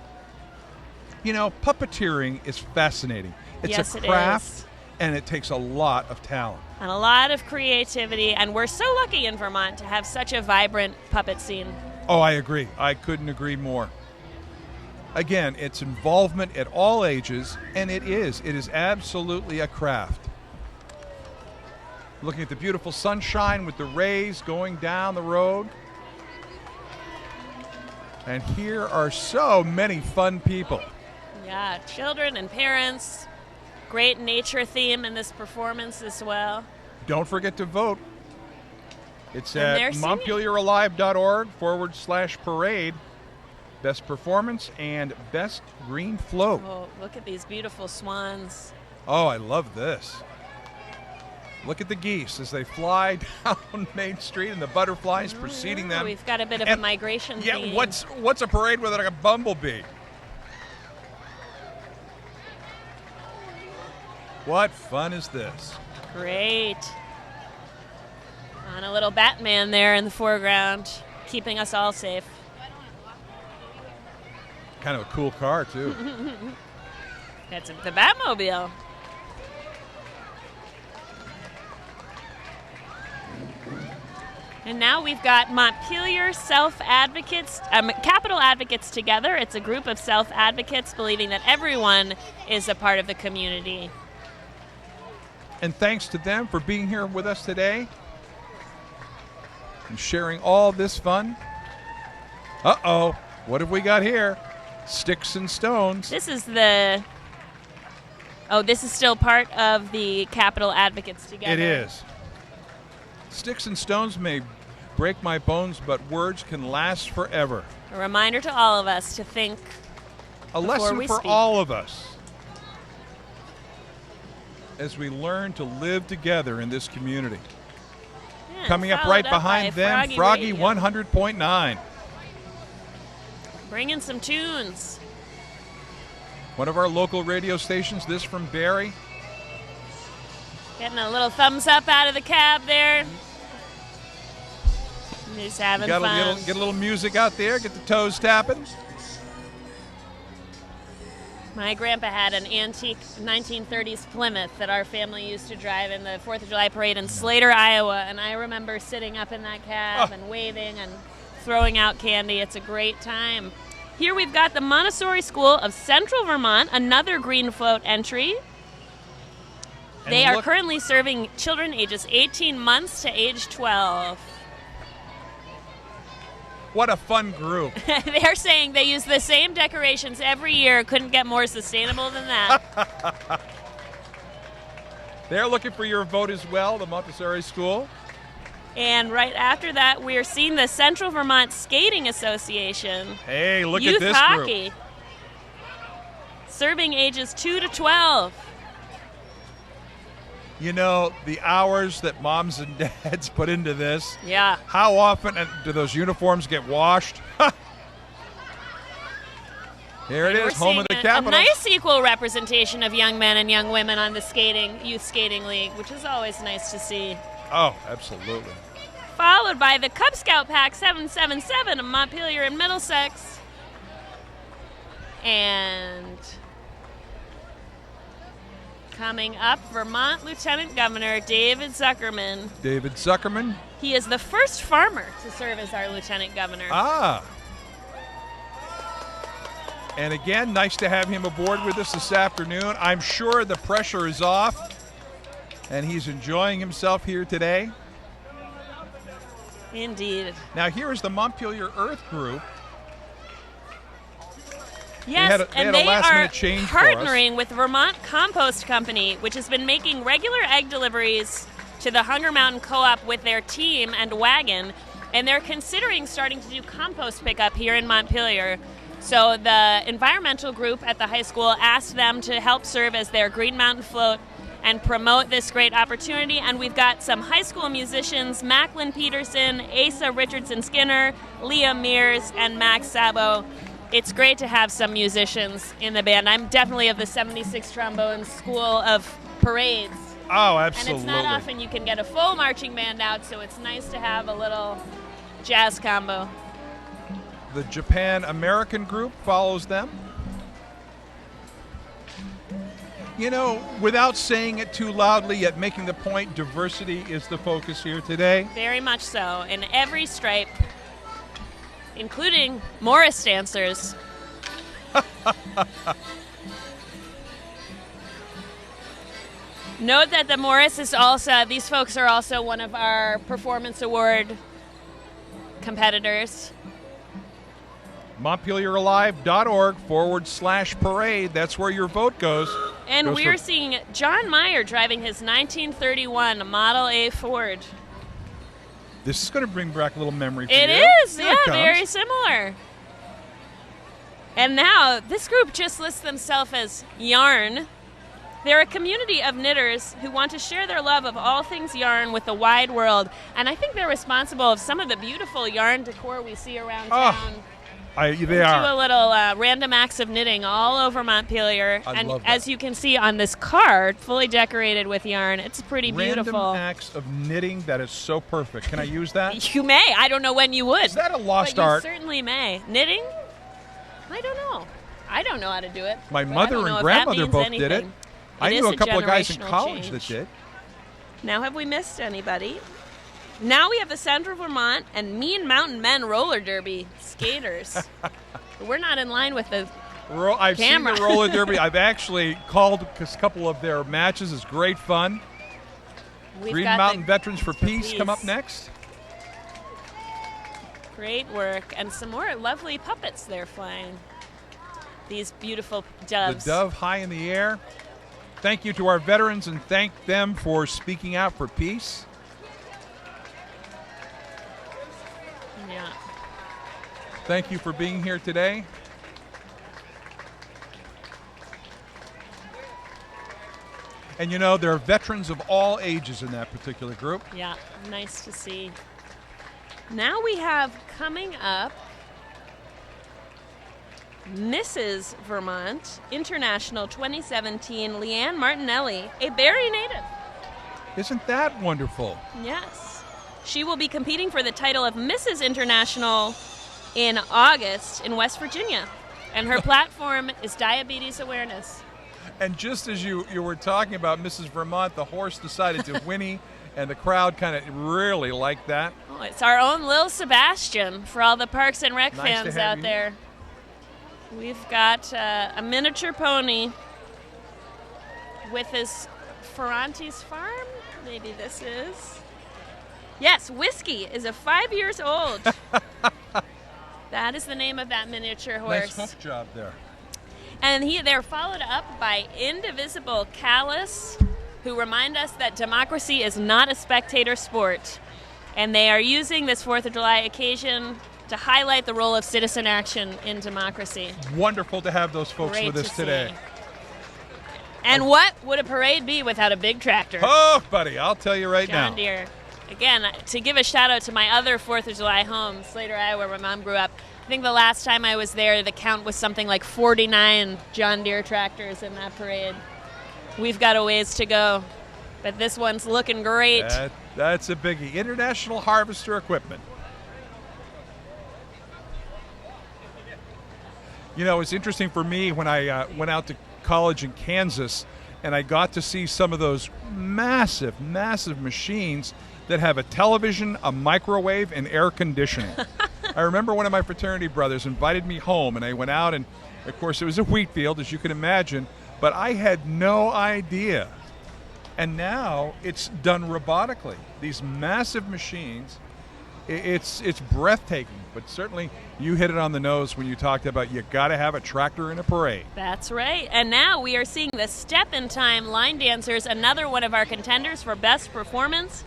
A: You know, puppeteering is fascinating. It's
B: Yes,
A: a
B: it
A: craft,
B: is.
A: and it takes a lot of talent.
B: And a lot of creativity, and we're so lucky in Vermont to have such a vibrant puppet scene.
A: Oh, I agree. I couldn't agree more. Again, it's involvement at all ages, and it is absolutely a craft. Looking at the beautiful sunshine with the rays going down the road. And here are so many fun people.
B: Yeah, children and parents. Great nature theme in this performance as well.
A: Don't forget to vote. It's
B: And they're
A: at
B: singing.
A: montpelieralive.org/parade. Best performance and best green float.
B: Oh, look at these beautiful swans.
A: Oh, I love this. Look at the geese as they fly down Main Street and the butterflies preceding them.
B: We've got a bit of a
A: And-
B: migration
A: Yeah,
B: theme.
A: what's a parade without a bumblebee? What fun is this?
B: Great. And a little Batman there in the foreground, keeping us all safe.
A: Kind of a cool car, too.
B: That's the Batmobile. And now we've got Montpelier self-advocates, capital advocates together. It's a group of self-advocates believing that everyone is a part of the community.
A: And thanks to them for being here with us today and sharing all this fun. Uh-oh, what have we got here? Sticks and stones.
B: This is the... Oh, this is still part of the capital advocates together.
A: It is. Sticks and stones may break my bones, but words can last forever.
B: A reminder to all of us to think
A: A
B: before
A: lesson
B: we
A: for
B: speak.
A: all of us as we learn to live together in this community.
B: Yeah,
A: Coming up
B: followed
A: right
B: by
A: behind them, Froggy
B: Radio.
A: 100.9.
B: Bringing some tunes.
A: One of our local radio stations, this from Barrie.
B: Getting a little thumbs up out of the cab there. Just having
A: Got
B: fun.
A: get a little music out there, get the toes tapping.
B: My grandpa had an antique 1930s Plymouth that our family used to drive in the 4th of July parade in Slater, Iowa, and I remember sitting up in that cab and waving and throwing out candy. It's a great time. Here we've got the Montessori School of Central Vermont, another green float entry.
A: And
B: They are
A: look-
B: currently serving children ages 18 months to age 12.
A: What a fun group.
B: They're saying they use the same decorations every year. Couldn't get more sustainable than that.
A: They're looking for your vote as well, the Montessori School.
B: And right after that, we're seeing the Central Vermont Skating Association.
A: Hey, look
B: Youth
A: at this
B: hockey.
A: group.
B: Serving ages 2 to 12.
A: You know, the hours that moms and dads put into this.
B: Yeah.
A: How often do those uniforms get washed? Here it
B: We're
A: is, home
B: seeing
A: of the
B: a
A: Capitol.
B: nice equal representation of young men and young women on the youth skating league, which is always nice to see.
A: Oh, absolutely.
B: Followed by the Cub Scout Pack 777 of Montpelier and Middlesex. And coming up, Vermont Lieutenant Governor David Zuckerman.
A: David Zuckerman.
B: He is the first farmer to serve as our Lieutenant Governor.
A: Ah. And again, nice to have him aboard with us this afternoon. I'm sure the pressure is off, and he's enjoying himself here today.
B: Indeed.
A: Now, here is the Montpelier Earth Group.
B: Yes,
A: had a
B: and they are
A: last-minute change for us.
B: partnering with Vermont Compost Company, which has been making regular egg deliveries to the Hunger Mountain Co-op with their team and wagon, and they're considering starting to do compost pickup here in Montpelier. So the environmental group at the high school asked them to help serve as their Green Mountain Float and promote this great opportunity. And we've got some high school musicians, Macklin Peterson, Asa Richardson-Skinner, Leah Mears, and Max Sabo. It's great to have some musicians in the band. I'm definitely of the 76 trombone school of parades.
A: Oh, absolutely.
B: And it's not often you can get a full marching band out, so it's nice to have a little jazz combo.
A: The Japan-American group follows them. You know, without saying it too loudly, yet making the point, diversity is the focus here today.
B: Very much so. In every stripe, including Morris dancers. Note that the Morris is also, these folks are also one of our Performance Award competitors.
A: MontpelierAlive.org/parade. That's where your vote goes.
B: And we're seeing John Meyer driving his 1931 Model A Ford.
A: This is going to bring back a little memory for you.
B: It is, yeah, very similar. And now, this group just lists themselves as Yarn. They're a community of knitters who want to share their love of all things yarn with the wide world. And I think they're responsible of some of the beautiful yarn decor we see around town.
A: They
B: do
A: are.
B: a little random acts of knitting all over Montpelier.
A: I love that.
B: As you can see on this card, fully decorated with yarn, it's pretty beautiful.
A: Random acts of knitting that is so perfect. Can I use that?
B: You may. I don't know when you would.
A: Is that a lost
B: but
A: art?
B: You certainly may. Knitting? I don't know. I don't know how to do it.
A: My mother and grandmother both did it. I knew a couple of guys in college that did.
B: Now, have we missed anybody? Now we have the Central Vermont and Mean Mountain Men roller derby skaters. We're not in line with the
A: I've
B: camera.
A: seen the roller derby. I've actually called a couple of their matches. It's great fun. Green Mountain Veterans for Peace come up next.
B: Great work. And some more lovely puppets they're flying. These beautiful doves.
A: The dove high in the air. Thank you to our veterans and thank them for speaking out for peace.
B: Yeah.
A: Thank you for being here today. And you know, there are veterans of all ages in that particular group.
B: Yeah, nice to see. Now we have coming up Mrs. Vermont International 2017, Leanne Martinelli, a Barrie native.
A: Isn't that wonderful?
B: Yes. She will be competing for the title of Mrs. International in August in West Virginia. And her platform is diabetes awareness.
A: And just as you were talking about Mrs. Vermont, the horse decided to whinny, and the crowd kind of really liked that.
B: Oh, it's our own Lil Sebastian for all the Parks and Rec fans out there. We've got a miniature pony with his Ferrante's farm. Maybe this is. Yes, Whiskey is 5 years old. That is the name of that miniature horse.
A: Nice hoof job there.
B: And they're followed up by Indivisible Callus, who remind us that democracy is not a spectator sport. And they are using this 4th of July occasion to highlight the role of citizen action in democracy.
A: Wonderful to have those folks with us today.
B: See. And what would a parade be without a big tractor?
A: Oh, buddy, I'll tell you right now.
B: John Deere. Again, to give a shout out to my other 4th of July home, Slater, Iowa, where my mom grew up. I think the last time I was there, the count was something like 49 John Deere tractors in that parade. We've got a ways to go, but this one's looking great.
A: That's a biggie. International Harvester Equipment. You know, it's interesting for me when I went out to college in Kansas and I got to see some of those massive, massive machines that have a television, a microwave, and air conditioning. I remember one of my fraternity brothers invited me home, and I went out, and of course it was a wheat field, as you can imagine, but I had no idea. And now it's done robotically. These massive machines It's breathtaking, but certainly you hit it on the nose when you talked about you got to have a tractor in a parade.
B: That's right. And now we are seeing the Step in Time line dancers, another one of our contenders for best performance.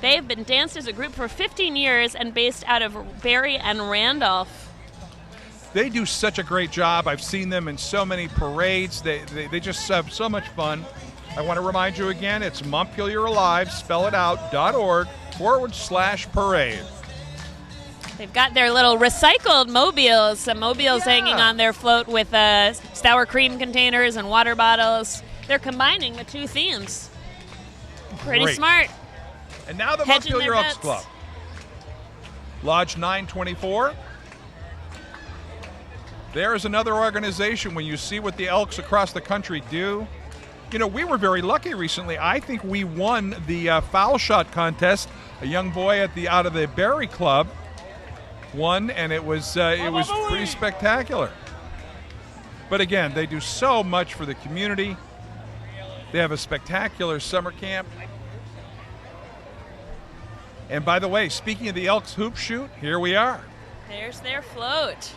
B: They have been danced as a group for 15 years and based out of Barrie and Randolph.
A: They do such a great job. I've seen them in so many parades. They just have so much fun. I want to remind you again, it's Montpelier Alive, spell it out, .org/parade.
B: They've got their little recycled mobiles, some mobiles hanging on their float with sour cream containers and water bottles. They're combining the two themes. Pretty
A: Great.
B: Smart.
A: And now the
B: Hedging
A: Montpelier
B: their
A: Elks
B: bets.
A: Club. Lodge 924. There is another organization when you see what the Elks across the country do. You know, we were very lucky recently. I think we won the foul shot contest. A young boy out of the Barrie Club won, and it was pretty spectacular. But again, they do so much for the community. They have a spectacular summer camp. And by the way, speaking of the Elks hoop shoot, here we are.
B: There's their float.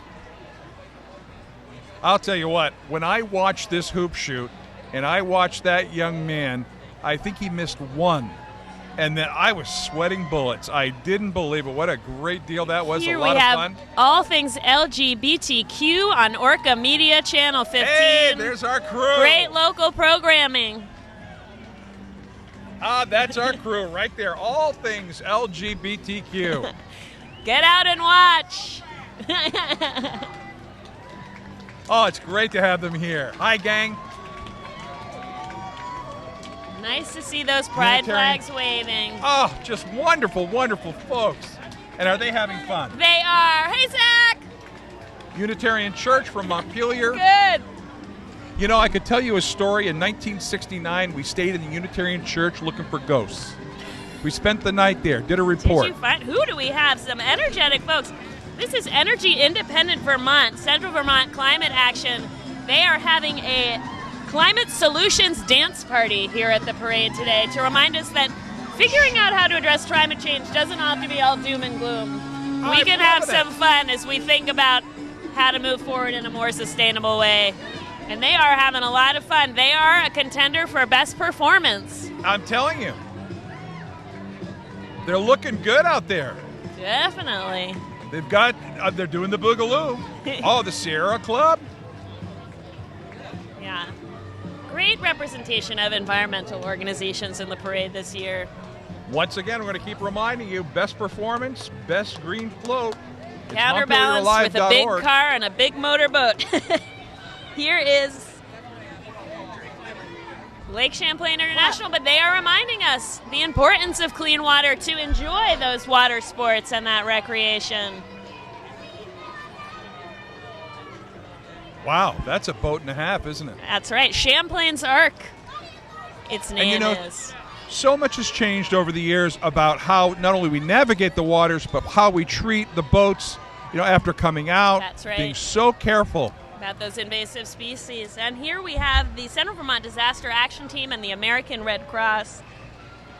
A: I'll tell you what, when I watched this hoop shoot and I watched that young man, I think he missed one. And then I was sweating bullets. I didn't believe it. What a great deal that was.
B: Here
A: a lot
B: we have
A: of fun.
B: all things LGBTQ on Orca Media Channel 15.
A: Hey, there's our crew.
B: Great local programming.
A: That's our crew right there. All things LGBTQ.
B: Get out and watch.
A: Oh, it's great to have them here. Hi, gang.
B: Nice to see those pride
A: Unitarian.
B: flags waving.
A: Oh, just wonderful, wonderful folks. And are they having fun?
B: They are. Hey, Zach.
A: Unitarian Church from Montpelier.
B: Good.
A: You know, I could tell you a story. In 1969, we stayed in the Unitarian Church looking for ghosts. We spent the night there, did a report.
B: Did you find, who do we have? Some energetic folks. This is Energy Independent Vermont, Central Vermont Climate Action. They are having a climate solutions dance party here at the parade today to remind us that figuring out how to address climate change doesn't have to be all doom and gloom. We can have some fun as we think about how to move forward in a more sustainable way. And they are having a lot of fun. They are a contender for best performance.
A: I'm telling you. They're looking good out there.
B: Definitely.
A: They've got, they're doing the Boogaloo. Oh, the Sierra Club.
B: Yeah. Great representation of environmental organizations in the parade this year.
A: Once again, we're going to keep reminding you, best performance, best green float. It's
B: Counterbalanced with a big
A: MontpelierAlive.org.
B: car and a big motorboat. Here is Lake Champlain International, but they are reminding us the importance of clean water to enjoy those water sports and that recreation.
A: Wow, that's a boat and a half, isn't it?
B: That's right. Champlain's Arc, its name is.
A: So much has changed over the years about how not only we navigate the waters, but how we treat the boats, you know, after coming out.
B: That's right.
A: Being so careful.
B: About those invasive species. And here we have the Central Vermont Disaster Action Team and the American Red Cross.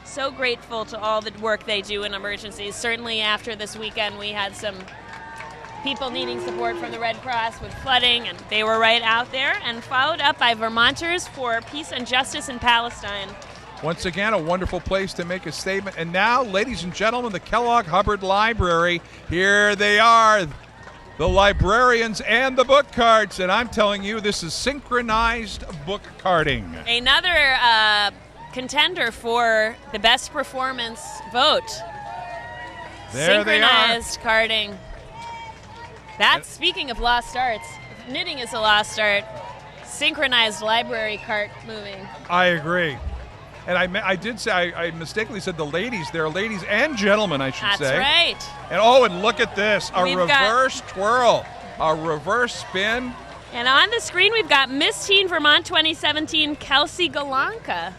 B: So grateful to all the work they do in emergencies. Certainly after this weekend, we had some people needing support from the Red Cross with flooding, and they were right out there, and followed up by Vermonters for Peace and Justice in Palestine.
A: Once again, a wonderful place to make a statement. And now, ladies and gentlemen, the Kellogg Hubbard Library. Here they are, the librarians and the book carts. And I'm telling you, this is synchronized book carting.
B: Another contender for the best performance vote.
A: There they are.
B: Synchronized carting. That's, speaking of lost arts, knitting is a lost art. Synchronized library cart moving.
A: I agree. And I did say, I mistakenly said the ladies. They're ladies and gentlemen, I should
B: That's
A: say.
B: right.
A: And look at this, a
B: We've
A: reverse twirl, a reverse spin.
B: And on the screen, we've got Miss Teen Vermont 2017, Kelsey Galanka.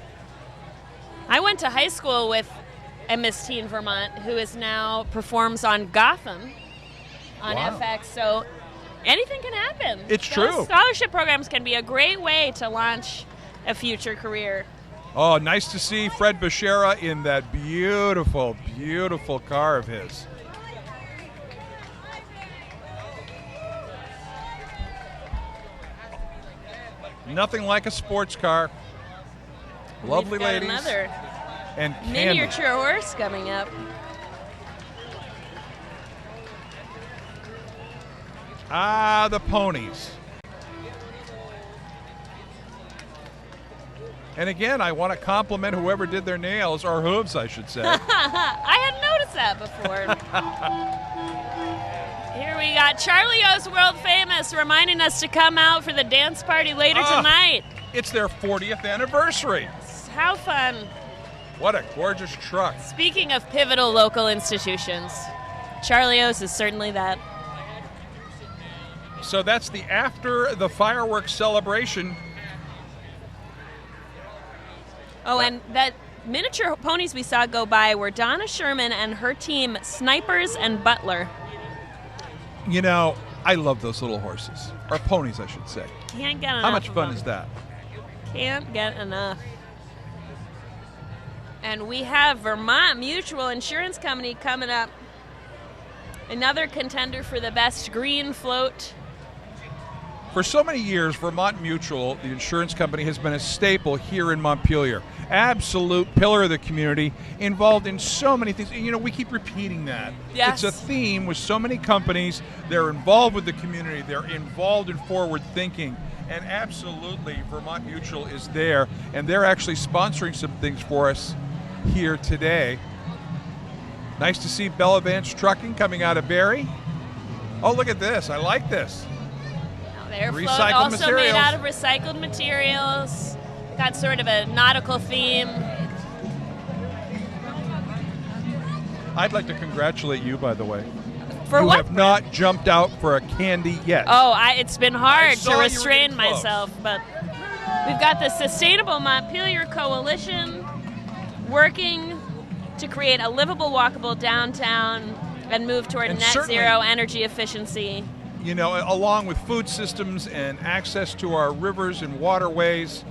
B: I went to high school with a Miss Teen Vermont who is now performs on Gotham on
A: Wow.
B: FX. So anything can happen.
A: It's
B: Those
A: true.
B: Scholarship programs can be a great way to launch a future career.
A: Oh, nice to see Fred Bechera in that beautiful, beautiful car of his. Nothing like a sports car. Lovely
B: We've got
A: ladies.
B: Another
A: and candy.
B: miniature horse coming up.
A: Ah, the ponies. And again, I want to compliment whoever did their nails, or hooves, I should say.
B: I hadn't noticed that before. Here we got Charlie O's World Famous reminding us to come out for the dance party later tonight.
A: It's their 40th anniversary.
B: How fun.
A: What a gorgeous truck.
B: Speaking of pivotal local institutions, Charlie O's is certainly that.
A: So that's the after the fireworks celebration.
B: Oh, and that miniature ponies we saw go by were Donna Sherman and her team, Snipers and Butler.
A: You know, I love those little horses. Or ponies, I should say.
B: Can't get enough.
A: How much
B: of
A: fun
B: them.
A: is that?
B: Can't get enough. And we have Vermont Mutual Insurance Company coming up. Another contender for the best green float.
A: For so many years, Vermont Mutual, the insurance company, has been a staple here in Montpelier. Absolute pillar of the community, involved in so many things. You know, we keep repeating that.
B: Yes.
A: It's a theme with so many companies. They're involved with the community. They're involved in forward thinking. And absolutely, Vermont Mutual is there. And they're actually sponsoring some things for us here today. Nice to see Bella Vance Trucking coming out of Barrie. Oh, look at this. I like this.
B: Their float
A: Recycled
B: also
A: materials.
B: made out of recycled materials. Got sort of a nautical theme.
A: I'd like to congratulate you, by the way.
B: For
A: You
B: what?
A: have not jumped out for a candy yet.
B: Oh, it's been hard
A: saw
B: to
A: you were
B: restrain
A: getting close.
B: myself, but we've got the Sustainable Montpelier Coalition working to create a livable, walkable downtown and move toward
A: And
B: net
A: certainly-
B: zero energy efficiency.
A: You know, along with food systems and access to our rivers and waterways,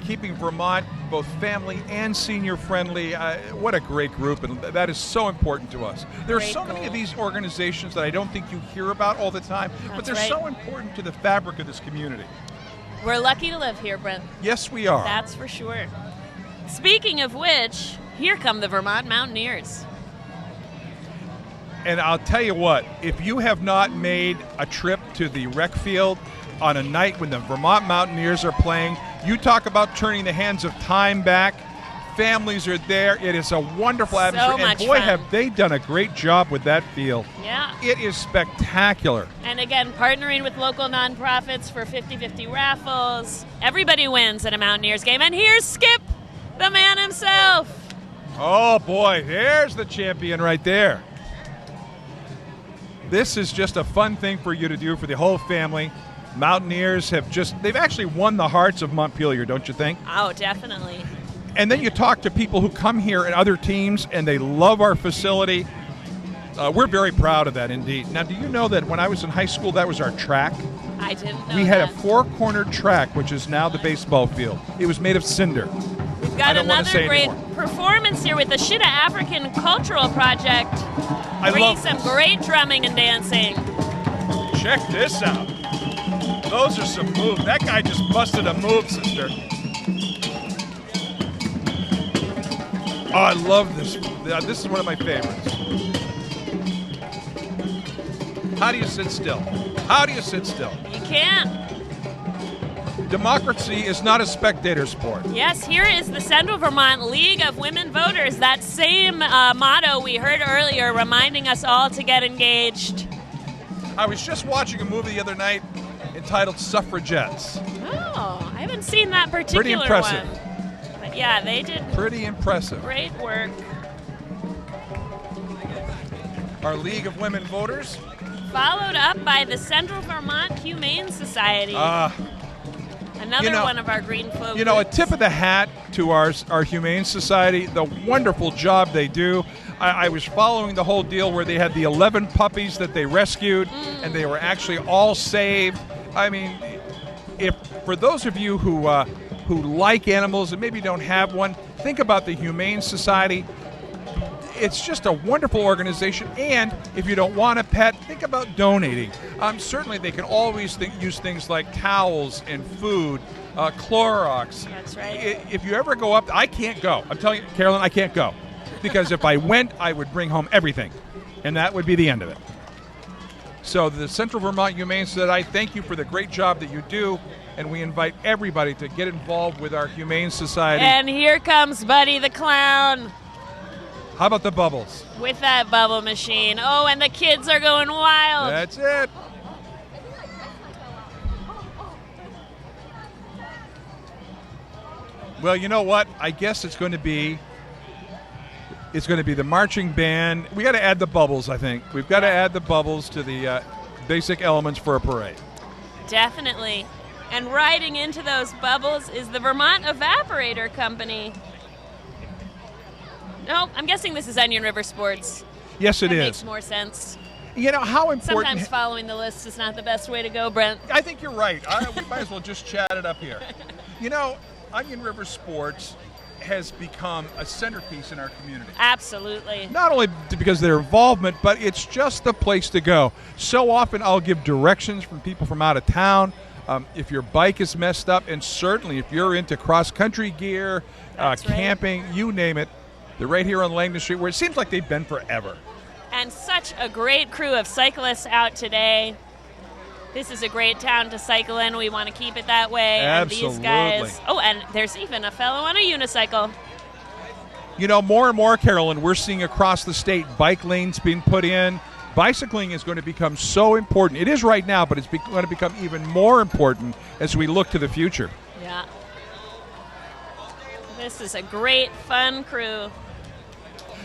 A: keeping Vermont both family and senior friendly. What a great group, and that is so important to us. There are
B: Great
A: so many
B: goal.
A: of these organizations that I don't think you hear about all the time, but
B: That's
A: they're
B: right.
A: so important to the fabric of this community.
B: We're lucky to live here, Brent.
A: Yes, we are.
B: That's for sure. Speaking of which, here come the Vermont Mountaineers.
A: And I'll tell you what, if you have not made a trip to the rec field on a night when the Vermont Mountaineers are playing, you talk about turning the hands of time back. Families are there. It is a wonderful
B: So
A: atmosphere.
B: much
A: And boy,
B: fun.
A: have they done a great job with that field.
B: Yeah.
A: It is spectacular.
B: And again, partnering with local nonprofits for 50-50 raffles. Everybody wins at a Mountaineers game. And here's Skip, the man himself.
A: Oh boy, there's the champion right there. This is just a fun thing for you to do for the whole family. Mountaineers they've actually won the hearts of Montpelier, don't you think?
B: Oh, definitely.
A: And then you talk to people who come here and other teams, and they love our facility. We're very proud of that, indeed. Now, do you know that when I was in high school, that was our track?
B: I didn't know
A: We had
B: that.
A: a four-cornered track, which is now the baseball field. It was made of cinder.
B: We've
A: I
B: got
A: don't wanna
B: another
A: say
B: great
A: anymore.
B: performance here with the Shida African Cultural Project.
A: I
B: Bringing
A: love
B: some
A: this.
B: great drumming and dancing.
A: Check this out. Those are some moves. That guy just busted a move, sister. Oh, I love this. This is one of my favorites. How do you sit still? How do you sit still?
B: You can't.
A: Democracy is not a spectator sport.
B: Yes, here is the Central Vermont League of Women Voters. That same motto we heard earlier, reminding us all to get engaged.
A: I was just watching a movie the other night entitled Suffragettes.
B: Oh, I haven't seen that
A: Pretty
B: particular
A: impressive.
B: one. But yeah, they did
A: Pretty impressive.
B: great work.
A: Our League of Women Voters.
B: Followed up by the Central Vermont Humane Society. Another
A: you know-
B: one of our green folk.
A: You know, a
B: groups.
A: tip of the hat to our Humane Society, the wonderful job they do. I was following the whole deal where they had the 11 puppies that they rescued, and they were actually all saved. I mean, if for those of you who like animals and maybe don't have one, think about the Humane Society. It's just a wonderful organization, and if you don't want a pet, think about donating. Certainly, they can always use things like towels and food, Clorox.
B: That's right.
A: If you ever go up, I can't go. I'm telling you, Carolyn, I can't go. Because if I went, I would bring home everything, and that would be the end of it. So the Central Vermont Humane Society, thank you for the great job that you do, and we invite everybody to get involved with our Humane Society.
B: And here comes Buddy the Clown.
A: How about the bubbles?
B: With that bubble machine. Oh, and the kids are going wild.
A: That's it. Well, you know what? I guess it's going to be the marching band. We got to add the bubbles, I think. We've got to add the bubbles to the basic elements for a parade.
B: Definitely. And riding into those bubbles is the Vermont Evaporator Company. No, I'm guessing this is Onion River Sports.
A: Yes, it
B: that
A: is.
B: Makes more sense.
A: You know how important.
B: Sometimes following the list is not the best way to go, Brent.
A: I think you're right. We might as well just chat it up here. You know, Onion River Sports has become a centerpiece in our community.
B: Absolutely.
A: Not only because of their involvement, but it's just the place to go. So often I'll give directions from people from out of town. If your bike is messed up, and certainly if you're into cross-country gear, camping, you name it, they're right here on Langdon Street, where it seems like they've been forever.
B: And such a great crew of cyclists out today. This is a great town to cycle in. We want to keep it that way.
A: Absolutely.
B: And these guys. Oh, and there's even a fellow on a unicycle.
A: You know, more and more, Carolyn, we're seeing across the state bike lanes being put in. Bicycling is going to become so important. It is right now, but it's going to become even more important as we look to the future.
B: Yeah. This is a great, fun crew.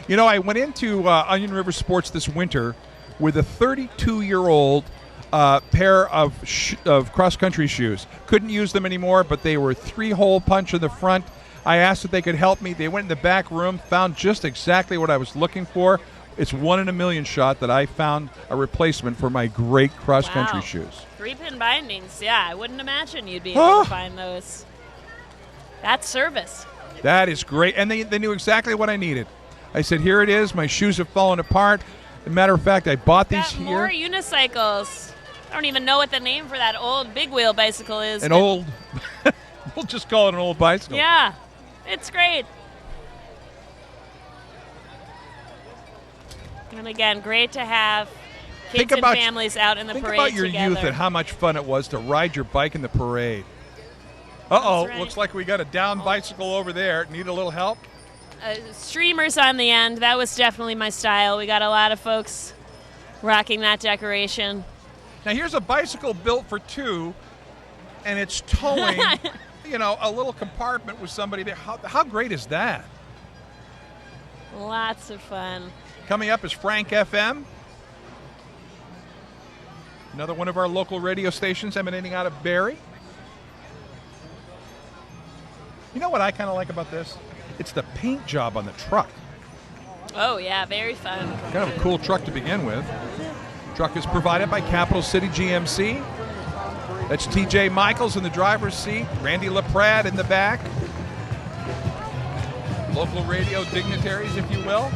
A: You know, I went into Onion River Sports this winter with a 32-year-old pair of cross-country shoes. Couldn't use them anymore, but they were 3-hole punch in the front. I asked if they could help me. They went in the back room, found just exactly what I was looking for. It's 1 in a million shot that I found a replacement for my great cross-country shoes.
B: 3-pin bindings. Yeah, I wouldn't imagine you'd be able to find those. That's service.
A: That is great. And they knew exactly what I needed. I said, here it is. My shoes have fallen apart. As a matter of fact, I bought these here.
B: More unicycles. I don't even know what the name for that old big wheel bicycle is.
A: We'll just call it an old bicycle.
B: Yeah, it's great. And again, great to have kids and families out in the parade together.
A: Think about your youth and how much fun it was to ride your bike in the parade. Uh-oh,
B: right.
A: Looks like we got a down bicycle over there. Need a little help?
B: Streamers on the end. That was definitely my style. We got a lot of folks rocking that decoration.
A: Now, here's a bicycle built for two, and it's towing, a little compartment with somebody there. How great is that?
B: Lots of fun.
A: Coming up is Frank FM, another one of our local radio stations emanating out of Barrie. You know what I kind of like about this? It's the paint job on the truck.
B: Oh, yeah, very fun.
A: Kind of a cool truck to begin with. Truck is provided by Capital City GMC. That's TJ Michaels in the driver's seat, Randy LaPrade in the back. Local radio dignitaries, if you will.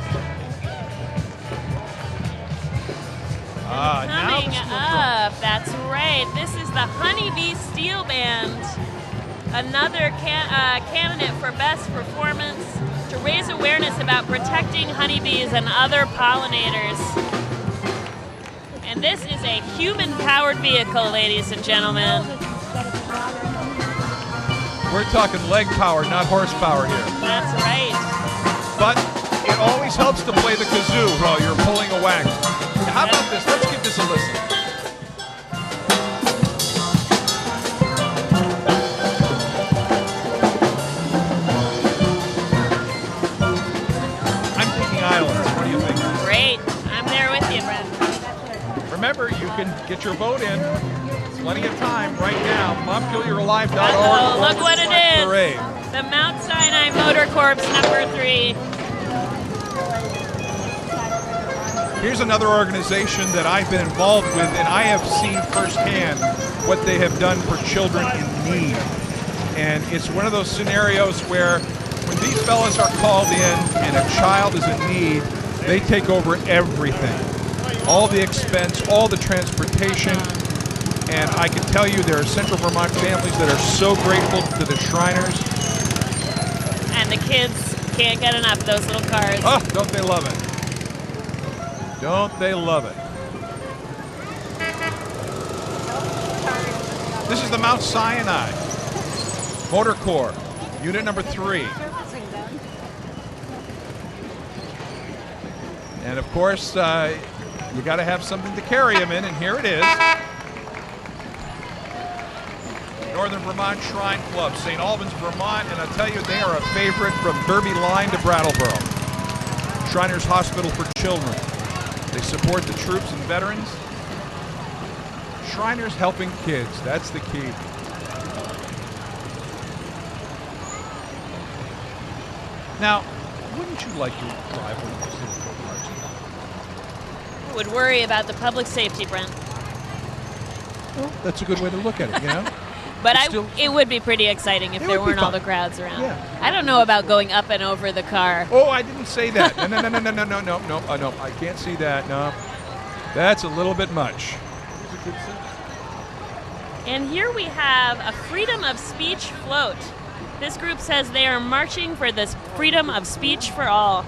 B: Coming up, that's right. This is the Honeybee Steel Band. Another candidate for best performance to raise awareness about protecting honeybees and other pollinators. And this is a human-powered vehicle, ladies and gentlemen.
A: We're talking leg power, not horsepower here.
B: That's right.
A: But it always helps to play the kazoo while you're pulling a wagon. How about this? Let's give this a listen. I'm thinking islands. What do you think?
B: Great. I'm there with you, Brent.
A: Remember, you can get your vote in. Plenty of time right now. MontpelierAlive.org.
B: Uh-oh, look what it is.
A: Parade.
B: The Mount Sinai Motor Corps #3.
A: Here's another organization that I've been involved with, and I have seen firsthand what they have done for children in need. And it's one of those scenarios where when these fellas are called in and a child is in need, They take over everything. All the expense, all the transportation. And I can tell you there are Central Vermont families that are so grateful to the Shriners.
B: And the kids can't get enough of those little cars.
A: Oh, don't they love it? Don't they love it? This is the Mount Sinai Motor Corps, Unit number 3. And of course, you got to have something to carry them in, and here it is. Northern Vermont Shrine Club, St. Albans, Vermont, and I'll tell you, they are a favorite from Derby Line to Brattleboro. Shriners Hospital for Children. They support the troops and veterans. Shriners helping kids, that's the key. Now, wouldn't you like to drive one of those little go-karts?
B: I would worry about the public safety, Brent.
A: Well, that's a good way to look at it, you know?
B: But it would be pretty exciting if there weren't all the crowds around. Yeah. I don't know about going up and over the car.
A: Oh, I didn't say that. No, I can't see that. No, that's a little bit much.
B: And here we have a freedom of speech float. This group says they are marching for this freedom of speech for all.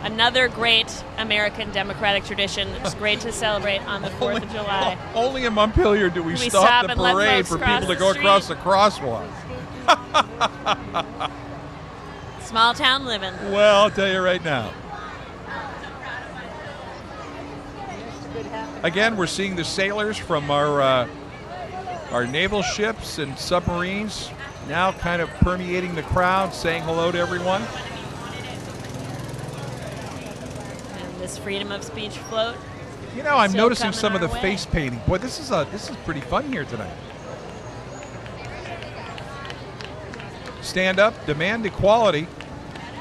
B: Another great American democratic tradition. It's great to celebrate on the 4th of July.
A: Only in Montpelier do we stop the parade for people to go across the crosswalk.
B: Small town living.
A: Well, I'll tell you right now. Again, we're seeing the sailors from our naval ships and submarines now kind of permeating the crowd, saying hello to everyone.
B: This freedom of speech float.
A: You know, I'm noticing some of the face painting. Boy, this is pretty fun here tonight. Stand up, demand equality,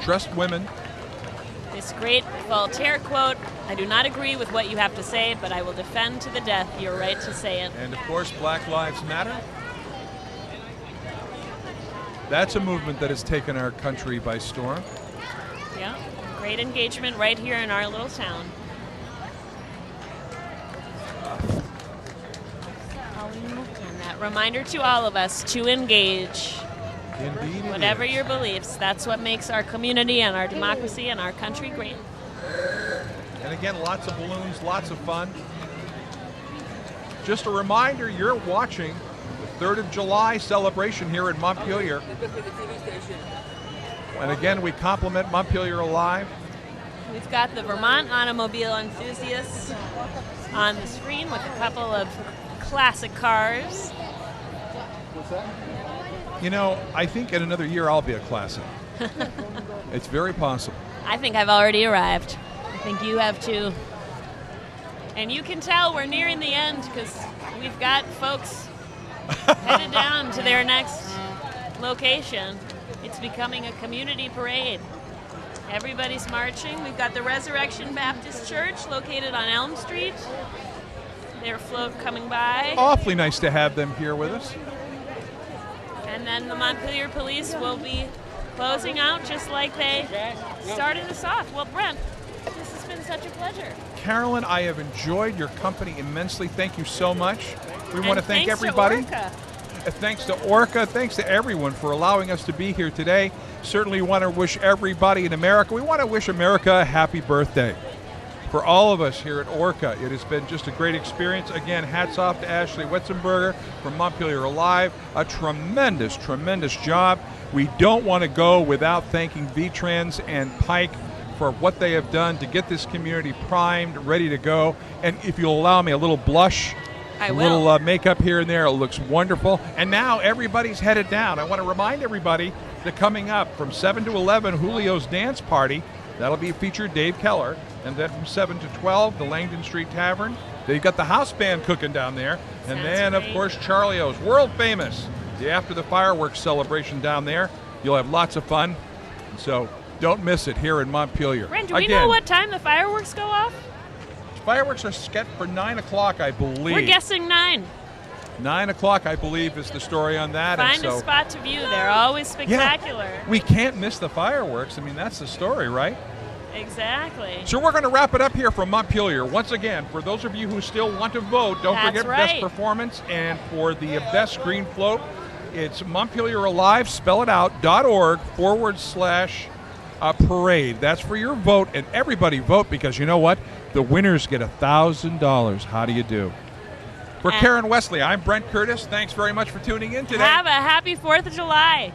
A: trust women.
B: This great Voltaire quote, I do not agree with what you have to say, but I will defend to the death your right to say it.
A: And of course, Black Lives Matter. That's a movement that has taken our country by storm.
B: Yeah. Great engagement right here in our little town. And that reminder to all of us to engage.
A: Indeed.
B: Whatever your beliefs, that's what makes our community and our democracy and our country great.
A: And again, lots of balloons, lots of fun. Just a reminder, you're watching the 3rd of July celebration here in Montpelier. And again, we compliment Montpelier Alive.
B: We've got the Vermont automobile enthusiasts on the screen with a couple of classic cars.
A: What's that? You know, I think in another year I'll be a classic. It's very possible.
B: I think I've already arrived. I think you have too. And you can tell we're nearing the end because we've got folks headed down to their next location. It's becoming a community parade. Everybody's marching. We've got the Resurrection Baptist Church located on Elm Street. Their float coming by.
A: Awfully nice to have them here with us.
B: And then the Montpelier Police will be closing out just like they started us off. Well, Brent, this has been such a pleasure.
A: Carolyn, I have enjoyed your company immensely. Thank you so much. We want to thank everybody. Thanks to Orca. Thanks to everyone for allowing us to be here today. Certainly want to wish everybody in America, we want to wish America a happy birthday. For all of us here at Orca, it has been just a great experience. Again, hats off to Ashley Wetzenberger from Montpelier Alive. A tremendous, tremendous job. We don't want to go without thanking V-Trans and Pike for what they have done to get this community primed, ready to go. And if you'll allow me a little blush,
B: a
A: little makeup here and there, it looks wonderful. And now everybody's headed down. I want to remind everybody that coming up from 7 to 11, Julio's Dance Party. That'll be featured Dave Keller. And then from 7 to 12, the Langdon Street Tavern. They've got the house band cooking down there. And then, of course, Charlie O's, world famous, the After the Fireworks celebration down there. You'll have lots of fun. So don't miss it here in Montpelier.
B: Brent, do we know what time the fireworks go off?
A: Fireworks are set for 9 o'clock, I believe.
B: We're guessing 9.
A: 9 o'clock, I believe, is the story on that.
B: Find a spot to view. They're always spectacular.
A: Yeah, we can't miss the fireworks. I mean, that's the story, right?
B: Exactly.
A: So we're going to wrap it up here from Montpelier. Once again, for those of you who still want to vote, don't
B: That's
A: forget
B: right.
A: Best Performance. And for the Best Green Float, it's Montpelier Alive, spell it out, .org/parade. That's for your vote. And everybody vote, because you know what? The winners get $1,000. How do you do? For Karen Wesley, I'm Brent Curtis. Thanks very much for tuning in today.
B: Have a happy 4th of July.